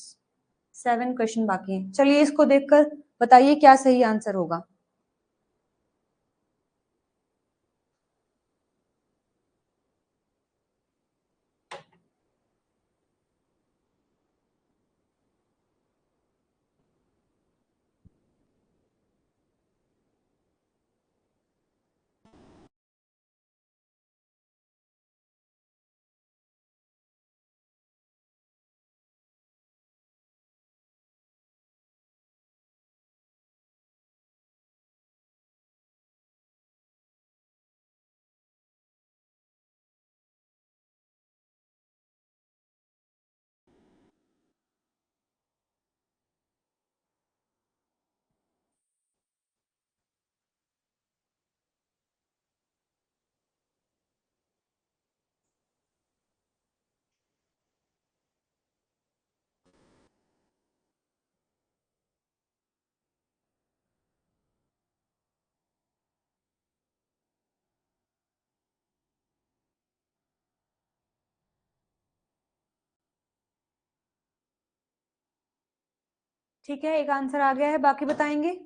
7 question बाकी हैं। चलिए इसको देखकर बताइए क्या सही आंसर होगा। ठीक है, एक आंसर आ गया है, बाकी बताएंगे।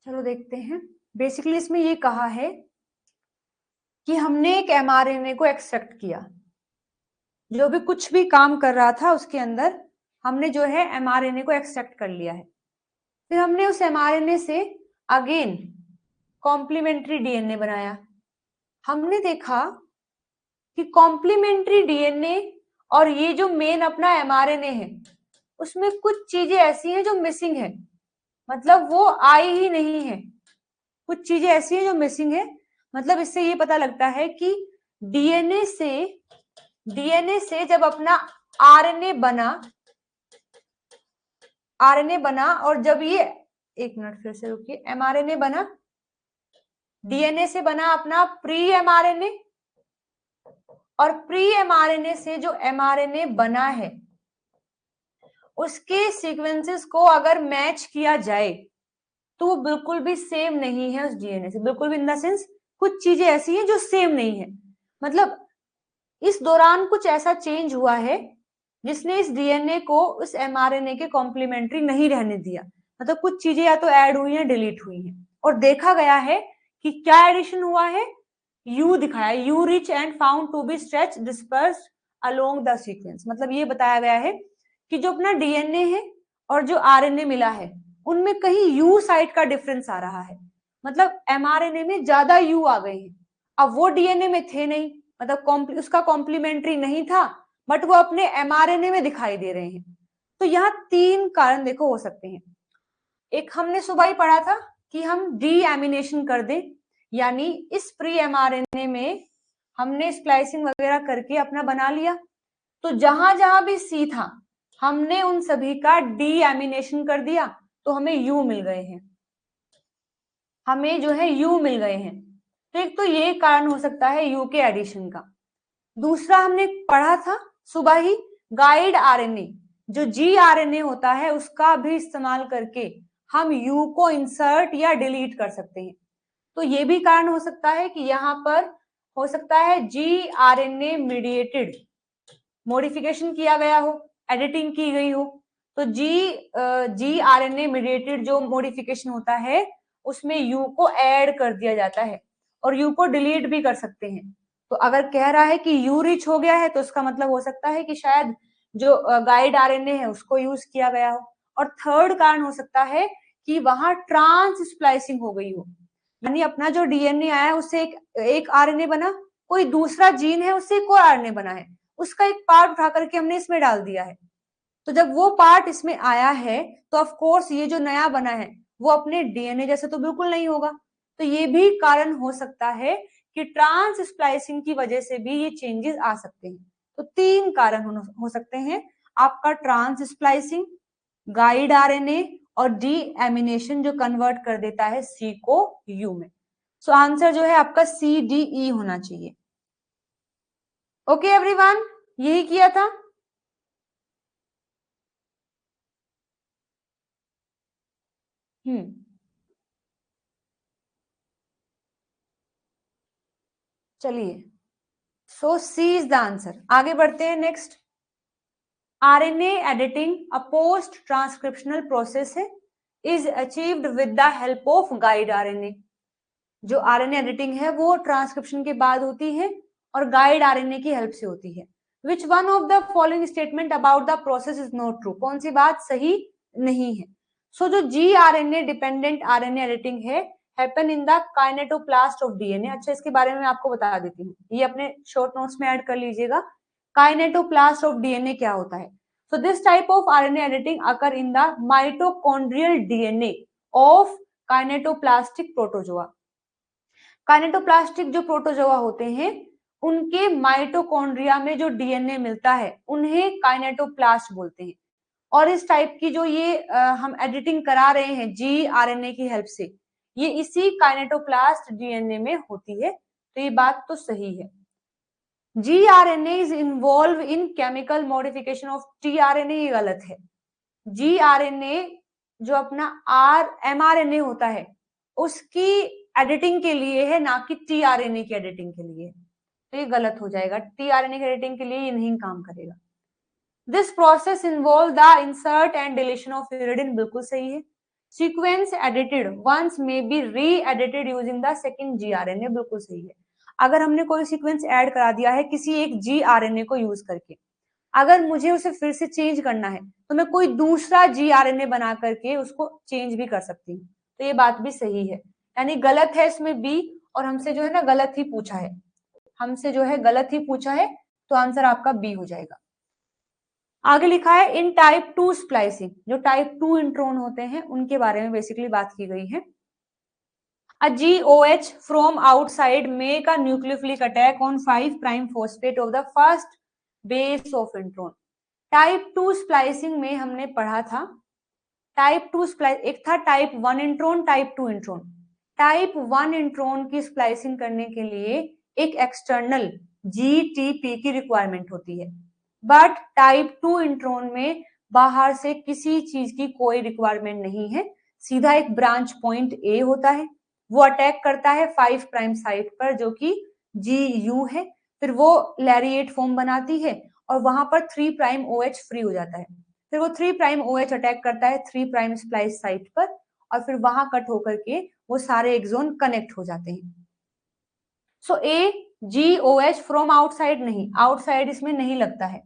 चलो देखते हैं। बेसिकली इसमें ये कहा है कि हमने एक एमआरएनए को एक्सट्रैक्ट किया, जो भी कुछ भी काम कर रहा था उसके अंदर हमने जो है एमआरएनए को एक्सट्रैक्ट कर लिया है। फिर हमने उस एमआरएनए से अगेन कॉम्प्लीमेंट्री डीएनए बनाया। हमने देखा कि कॉम्प्लीमेंट्री डीएनए और ये जो मेन अपना एमआरएनए है उसमें कुछ चीजें ऐसी हैं जो मिसिंग है, मतलब वो आई ही नहीं है। कुछ चीजें ऐसी हैं जो मिसिंग है। मतलब इससे ये पता लगता है कि डीएनए से जब अपना आरएनए बना और जब ये, एक मिनट फिर से रुकिए, एमआरएनए बना, डीएनए से बना अपना प्री एमआरएनए, और प्री एमआरएनए से जो एमआरएनए बना है उसके सीक्वेंसेस को अगर मैच किया जाए तो वो बिल्कुल भी सेम नहीं है उस डीएनए से, बिल्कुल भी इन द सेंस कुछ चीजें ऐसी हैं जो सेम नहीं है। मतलब इस दौरान कुछ ऐसा चेंज हुआ है जिसने इस डीएनए को उस एमआरएनए के कॉम्प्लीमेंट्री नहीं रहने दिया। मतलब कुछ चीजें या तो ऐड हुई हैं, डिलीट हुई हैं, और देखा गया है कि क्या एडिशन हुआ है, यू दिखाया, U rich and found to be stretch dispersed along the sequence. मतलब ये बताया गया है कि जो अपना डीएनए है और जो आरएनए मिला है उनमें कहीं यू साइड का डिफरेंस आ रहा है। मतलब एमआरएनए में ज्यादा यू आ गए हैं, अब वो डीएनए में थे नहीं, मतलब उसका कॉम्प्लीमेंट्री नहीं था, बट वो अपने एमआरएनए में दिखाई दे रहे हैं। तो यहाँ 3 कारण देखो हो सकते हैं। एक हमने सुबह ही पढ़ा था कि हम डीएमिनेशन कर दें, यानी इस प्री एमआरएनए में हमने स्प्लाइसिंग वगैरह करके अपना बना लिया, तो जहां जहां भी सी था हमने उन सभी का डीएमिनेशन कर दिया, तो हमें यू मिल गए हैं, हमें जो है यू मिल गए हैं। तो एक तो ये कारण हो सकता है यू के एडिशन का। दूसरा हमने पढ़ा था सुबह ही, गाइड आरएनए, जो जी आरएनए होता है उसका भी इस्तेमाल करके हम यू को इंसर्ट या डिलीट कर सकते हैं। तो ये भी कारण हो सकता है कि यहाँ पर हो सकता है जी आरएनए मीडिएटेड मॉडिफिकेशन किया गया हो, एडिटिंग की गई हो। तो जी आरएनए मीडिएटेड जो मॉडिफिकेशन होता है उसमें यू को ऐड कर दिया जाता है, और यू को डिलीट भी कर सकते हैं। तो अगर कह रहा है कि यू रिच हो गया है तो इसका मतलब हो सकता है कि शायद जो गाइड आरएनए है उसको यूज किया गया हो। और थर्ड कारण हो सकता है कि वहां ट्रांस स्प्लाइसिंग हो गई हो, यानी अपना जो डीएनए आया है उससे एक आरएनए बना, कोई दूसरा जीन है उससे एक और आरएनए बना है, उसका एक पार्ट उठा करके हमने इसमें डाल दिया है। तो जब वो पार्ट इसमें आया है तो ऑफ कोर्स ये जो नया बना है वो अपने डीएनए जैसे तो बिल्कुल नहीं होगा। तो ये भी कारण हो सकता है कि ट्रांस स्प्लाइसिंग की वजह से भी ये चेंजेस आ सकते हैं। तो 3 कारण हो सकते हैं आपका, ट्रांस स्प्लाइसिंग, गाइड आरएनए और डी एमिनेशन जो कन्वर्ट कर देता है सी को यू में। सो आंसर जो है आपका सी डी ई होना चाहिए। ओके एवरीवन, यही किया था। चलिए, so c is the answer. आगे बढ़ते हैं next. RNA editing a post transcriptional process है, is achieved with the help of guide RNA. जो आरएनए एडिटिंग है वो ट्रांसक्रिप्शन के बाद होती है और गाइड आरएनए की हेल्प से होती है। Which one of the following statement about the process is not true? कौन सी बात सही नहीं है? सो जो g RNA dependent RNA editing है happen in the kinetoplast of DNA. अच्छा, इसके बारे में मैं आपको बता देती हूँ, ये अपने शॉर्ट नोट्स में ऐड कर लीजिएगा। काइनेटोप्लास्ट ऑफ डीएनए क्या होता है? So this type of RNA editing occur in the mitochondrial DNA of kinetoplastic protozoa. काइनेटोप्लास्टिक जो प्रोटोजोआ होते हैं उनके माइटोकॉन्ड्रिया में जो डीएनए मिलता है उन्हें काइनेटोप्लास्ट बोलते हैं। और इस टाइप की जो ये हम एडिटिंग करा रहे हैं जी आरएनए की हेल्प से, ये इसी काइनेटोप्लास्ट डीएनए में होती है। तो ये बात तो सही है। G RNA is involve in chemical modification of t RNA, ये गलत है। जी आरएनए जो अपना एमआरएनए होता है उसकी एडिटिंग के लिए है, ना कि टी आरएनए की एडिटिंग के लिए। तो ये गलत हो जाएगा, टी आरएनए की एडिटिंग के लिए ये नहीं काम करेगा। This process involve the insert and deletion of uridine, बिल्कुल सही है। Sequence edited once may be re edited using the second gRNA, बिल्कुल सही है। अगर हमने कोई सीक्वेंस ऐड करा दिया है किसी एक जीआरएनए को यूज करके, अगर मुझे उसे फिर से चेंज करना है तो मैं कोई दूसरा जीआरएनए बना करके उसको चेंज भी कर सकती हूँ। तो ये बात भी सही है, यानी गलत है इसमें बी, और हमसे जो है ना गलत ही पूछा है, हमसे जो है गलत ही पूछा है, तो आंसर आपका बी हो जाएगा। आगे लिखा है इन टाइप 2 स्प्लाइसिंग, जो टाइप 2 इंट्रोन होते हैं उनके बारे में बेसिकली बात की गई है। A GOH from outside make a nucleophilic attack on 5 prime phosphate of the first base of intron. Type 2 splicing में हमने पढ़ा था, टाइप 2 स्प्लाइस एक था type 1 intron, type 2 intron. Type 1 intron की स्प्लाइसिंग करने के लिए एक एक्सटर्नल जीटीपी की रिक्वायरमेंट होती है, बट टाइप 2 इंट्रोन में बाहर से किसी चीज की कोई रिक्वायरमेंट नहीं है, सीधा एक ब्रांच पॉइंट ए होता है, वो अटैक करता है 5 प्राइम साइट पर जो कि GU है, फिर वो लैरिएट फॉर्म बनाती है और वहां पर 3 प्राइम OH फ्री हो जाता है, फिर वो 3 प्राइम OH अटैक करता है 3 प्राइम स्प्लाइस साइट पर, और फिर वहां कट होकर के वो सारे एक्सोन कनेक्ट हो जाते हैं। सो ए GOH फ्रॉम आउटसाइड नहीं, आउटसाइड इसमें नहीं लगता है।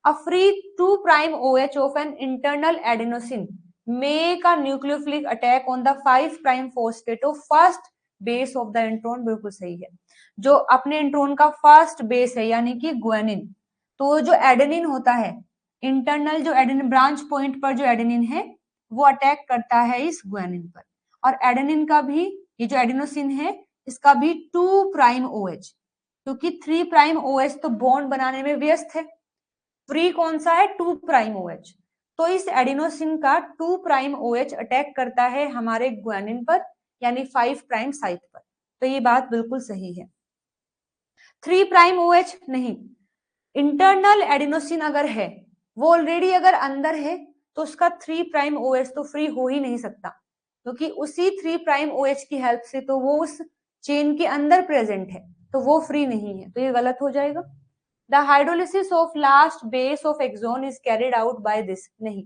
A free 2 prime OH of an internal adenosine make a nucleophilic attack on the 5 prime phosphate of first base of the intron, बिल्कुल सही है। जो अपने इंट्रोन का फर्स्ट बेस है यानी कि ग्वानिन, तो जो एडेनिन होता है, इंटरनल जो एडेनिन ब्रांच पॉइंट पर जो एडेनिन है वो अटैक करता है इस ग्वानिन पर, और एडेनिन का भी, ये जो एडेनोसिन है इसका भी 2 प्राइम OH, क्योंकि 3 प्राइम OH तो बॉन्ड बनाने में व्यस्त है, फ्री कौन सा है 2 प्राइम OH, तो इस एडिनोसिन का 2 प्राइम OH अटैक करता है हमारे ग्वानिन पर यानी 5 प्राइम साइट पर, तो ये बात बिल्कुल सही है। 3 प्राइम OH नहीं, इंटरनल एडिनोसिन अगर है वो ऑलरेडी अगर अंदर है तो उसका 3 प्राइम OH तो फ्री हो ही नहीं सकता, क्योंकि उसी 3 प्राइम OH की हेल्प से तो वो उस चेन के अंदर प्रेजेंट है, तो वो फ्री नहीं है, तो ये गलत हो जाएगा। The hydrolysis of last base of exon is carried out by this, नहीं,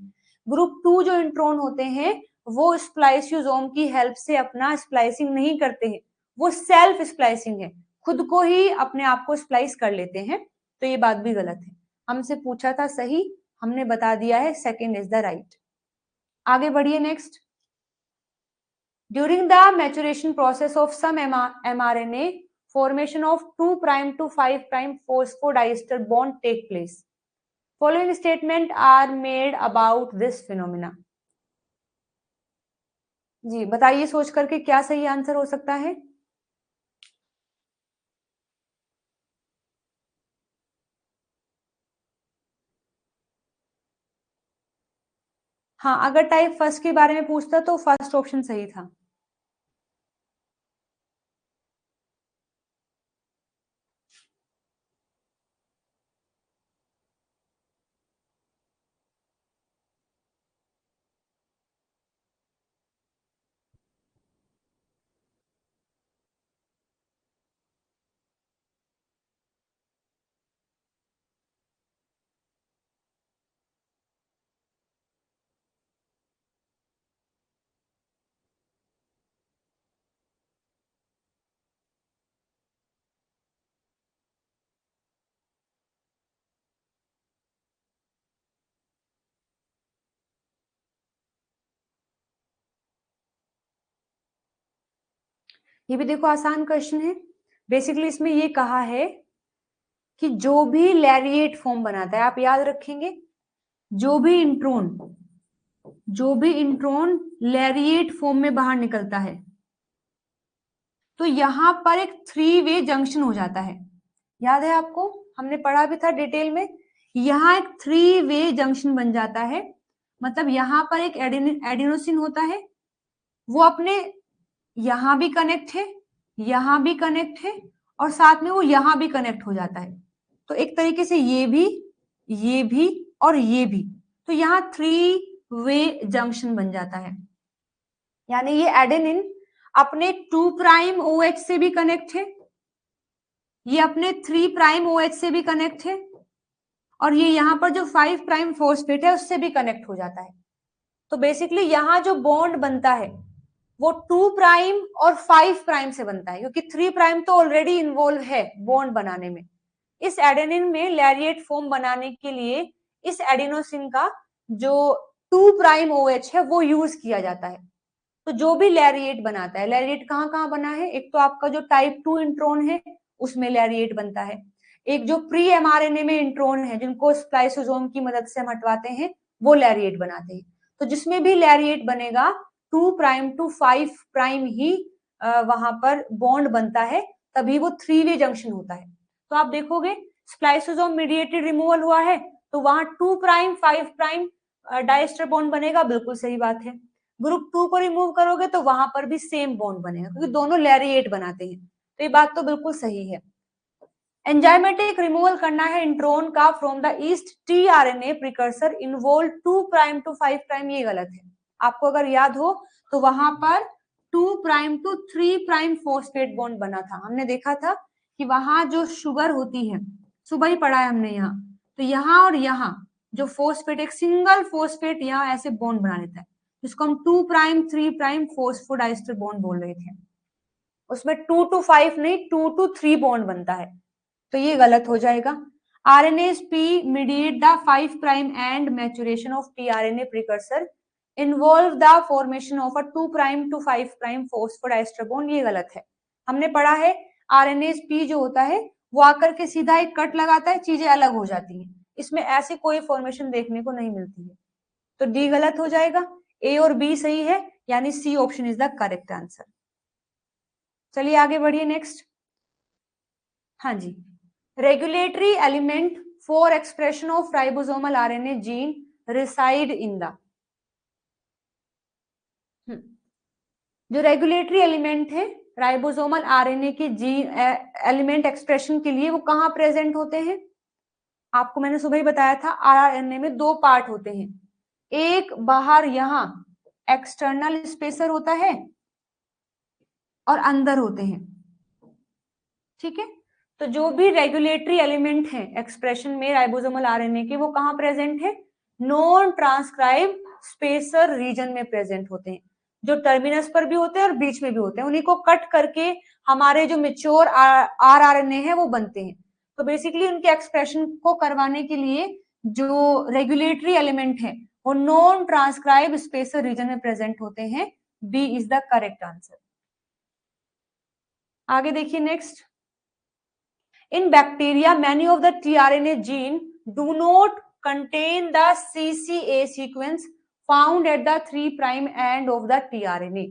ग्रुप 2 जो इंट्रोन होते हैं वो स्प्लाइसियोसोम की हेल्प से अपना स्प्लाइसिंग नहीं करते हैं, वो सेल्फ स्प्लाइसिंग है, खुद को ही अपने आप को स्प्लाइस कर लेते हैं, तो ये बात भी गलत है। हमसे पूछा था सही, हमने बता दिया है, सेकेंड इज द राइट। आगे बढ़िए next. During the maturation process of some mRNA formation of 2 prime to 5 prime phosphodiester bond take place. Following statement are made about this phenomena. जी बताइए सोच करके क्या सही आंसर हो सकता है। हाँ, अगर टाइप फर्स्ट के बारे में पूछता तो फर्स्ट ऑप्शन सही था। ये भी देखो आसान क्वेश्चन है, बेसिकली इसमें ये कहा है कि जो भी लैरिएट फॉर्म बनाता है, आप याद रखेंगे, जो भी इंट्रोन लैरिएट फॉर्म में बाहर निकलता है तो यहां पर एक 3 वे जंक्शन हो जाता है, याद है आपको, हमने पढ़ा भी था डिटेल में। यहाँ एक 3 वे जंक्शन बन जाता है, मतलब यहाँ पर एक एडिनोसिन होता है, वो अपने यहाँ भी कनेक्ट है, यहाँ भी कनेक्ट है, और साथ में वो यहाँ भी कनेक्ट हो जाता है। तो एक तरीके से ये भी और ये भी, तो यहाँ 3 वे जंक्शन बन जाता है। यानी ये एडेनिन अपने 2 प्राइम OH से भी कनेक्ट है, ये अपने 3 प्राइम OH से भी कनेक्ट है, और ये यहाँ पर जो 5 प्राइम फॉस्फेट है उससे भी कनेक्ट हो जाता है। तो बेसिकली यहाँ जो बॉन्ड बनता है वो 2 प्राइम और 5 प्राइम से बनता है, क्योंकि 3 प्राइम तो ऑलरेडी इन्वॉल्व है बॉन्ड बनाने में। इस एडेनिन में लैरिएट फॉर्म बनाने के लिए इस एडिनोसिन का जो 2 प्राइम OH है वो यूज किया जाता है। तो जो भी लैरिएट बनाता है, लैरिएट कहाँ कहाँ बना है, एक तो आपका जो टाइप 2 इंट्रोन है उसमें लैरिएट बनता है, एक जो प्री mRNA में इंट्रोन है जिनको स्प्लाइसोसोम की मदद से हम हटवाते हैं वो लैरिएट बनाते हैं। तो जिसमें भी लैरिएट बनेगा 2 प्राइम टू 5 प्राइम ही वहां पर बॉन्ड बनता है, तभी वो 3 वे जंक्शन होता है। तो आप देखोगे स्प्लाइसोसोम मीडिएटेड रिमूवल हुआ है तो वहां 2 प्राइम 5 प्राइम डाइस्टर बॉन्ड बनेगा, बिल्कुल सही बात है। ग्रुप 2 को रिमूव करोगे तो वहां पर भी सेम बॉन्ड बनेगा, क्योंकि दोनों लैरिएट बनाते हैं। तो ये बात तो बिल्कुल सही है। एंजाइमेटिक रिमूवल करना है इंट्रोन का from the yeast tRNA precursor involve 2 prime to 5 prime, ये गलत है। आपको अगर याद हो तो वहां पर 2 prime to 3 prime phosphate bond बना था। हमने देखा था कि वहां जो शुगर होती है, सुबह ही पढ़ा है हमने यहाँ, तो यहाँ और यहाँ जो फॉस्फेट, एक सिंगल फॉस्फेट यहाँ ऐसे बॉन्ड बना लेता है, जिसको हम 2 प्राइम 3 प्राइम फॉस्फोडाइस्टर बॉन्ड बोल रहे थे। उसमें 2 to 5 नहीं 2 to 3 बॉन्ड बनता है, तो ये गलत हो जाएगा। RNase P mediate the 5 prime and maturation of tRNA precursor involve the formation of a 2 prime to 5 prime phosphodiester bond, ये गलत है। हमने पढ़ा है RNase P जो होता है वो आकर के सीधा एक कट लगाता है, चीजें अलग हो जाती हैं, इसमें ऐसी कोई फॉर्मेशन देखने को नहीं मिलती है। तो डी गलत हो जाएगा, ए और बी सही है, यानी c option is the correct answer. चलिए आगे बढ़िए नेक्स्ट। हाँ जी, regulatory element for expression of ribosomal RNA gene reside in the, जो रेगुलेटरी एलिमेंट है राइबोसोमल RNA के जीन एलिमेंट एक्सप्रेशन के लिए वो कहाँ प्रेजेंट होते हैं? आपको मैंने सुबह ही बताया था RNA में 2 पार्ट होते हैं, एक बाहर यहाँ एक्सटर्नल स्पेसर होता है और अंदर होते हैं, ठीक है। तो जो भी रेगुलेटरी एलिमेंट है एक्सप्रेशन में राइबोसोमल RNA के वो कहाँ प्रेजेंट है? नॉन ट्रांसक्राइब स्पेसर रीजन में प्रेजेंट होते हैं, जो टर्मिनस पर भी होते हैं और बीच में भी होते हैं, उन्हीं को कट करके हमारे जो मेच्योर rRNA है वो बनते हैं। तो बेसिकली उनके एक्सप्रेशन को करवाने के लिए जो रेगुलेटरी एलिमेंट है वो नॉन ट्रांसक्राइब स्पेसर रीजन में प्रेजेंट होते हैं। B is the correct answer. आगे देखिए next. In bacteria, many of the tRNA gene do not contain the CCA sequence found at the 3 prime end of the tRNA.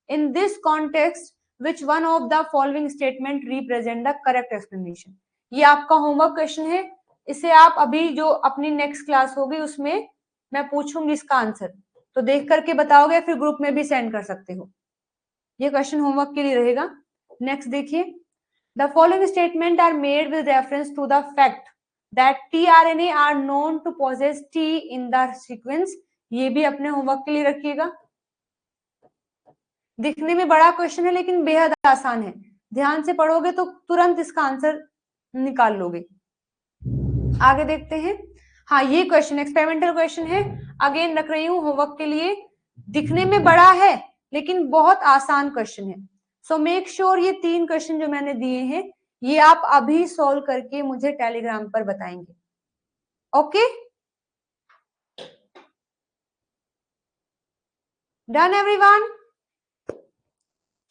In this context, which one of the following statement represent the correct explanation? ये आपका homework question है, इसे आप अभी जो अपनी next class होगी उसमें मैं पूछूंगी इसका आंसर, तो देख करके बताओगे, फिर ग्रुप में भी सेंड कर सकते हो। ये क्वेश्चन होमवर्क के लिए रहेगा। नेक्स्ट देखिए, the following statements are made with reference to the fact that tRNA are known to possess T in the sequence, ये भी अपने होमवर्क के लिए रखिएगा। दिखने में बड़ा क्वेश्चन है लेकिन बेहद आसान है, ध्यान से पढ़ोगे तो तुरंत इसका आंसर निकाल लोगे। आगे देखते हैं। हाँ, ये क्वेश्चन एक्सपेरिमेंटल क्वेश्चन है, अगेन रख रही हूँ होमवर्क के लिए। दिखने में बड़ा है लेकिन बहुत आसान क्वेश्चन है, सो मेक श्योर ये 3 क्वेश्चन जो मैंने दिए हैं ये आप अभी सॉल्व करके मुझे टेलीग्राम पर बताएंगे। Okay, done everyone?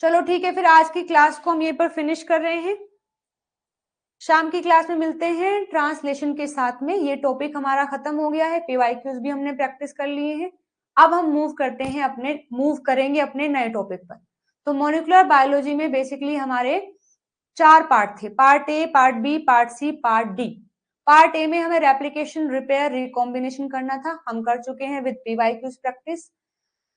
चलो ठीक है, फिर आज की क्लास को हम ये पर फिनिश कर रहे हैं। शाम की क्लास में मिलते हैं ट्रांसलेशन के साथ में। ये टॉपिक हमारा खत्म हो गया है, PYQs भी हमने प्रैक्टिस कर लिए हैं। अब हम मूव करेंगे अपने नए टॉपिक पर। तो मॉलिक्यूलर बायोलॉजी में बेसिकली हमारे 4 पार्ट थे, part A, part B, part C, part D. Part A में हमें रेप्लिकेशन, रिपेयर, रिकॉम्बिनेशन करना था, हम कर चुके हैं विद पीवाईक्यूज प्रैक्टिस।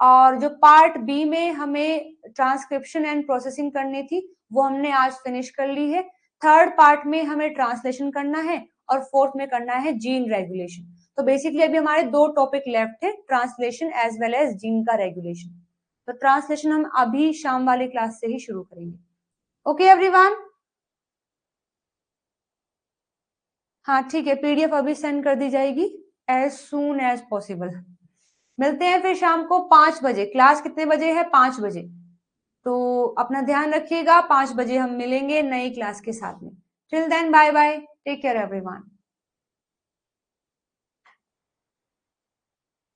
और जो पार्ट बी में हमें ट्रांसक्रिप्शन एंड प्रोसेसिंग करनी थी वो हमने आज फिनिश कर ली है। थर्ड पार्ट में हमें ट्रांसलेशन करना है और फोर्थ में करना है जीन रेगुलेशन। तो बेसिकली अभी हमारे 2 टॉपिक लेफ्ट है, translation as well as gene का रेगुलेशन। तो ट्रांसलेशन हम अभी शाम वाली क्लास से ही शुरू करेंगे। Okay everyone? हाँ ठीक है, पीडीएफ अभी सेंड कर दी जाएगी एज सून एज पॉसिबल। मिलते हैं फिर शाम को 5 बजे। क्लास कितने बजे है? 5 बजे। तो अपना ध्यान रखिएगा, 5 बजे हम मिलेंगे नई क्लास के साथ में। Till then bye bye, take care everyone.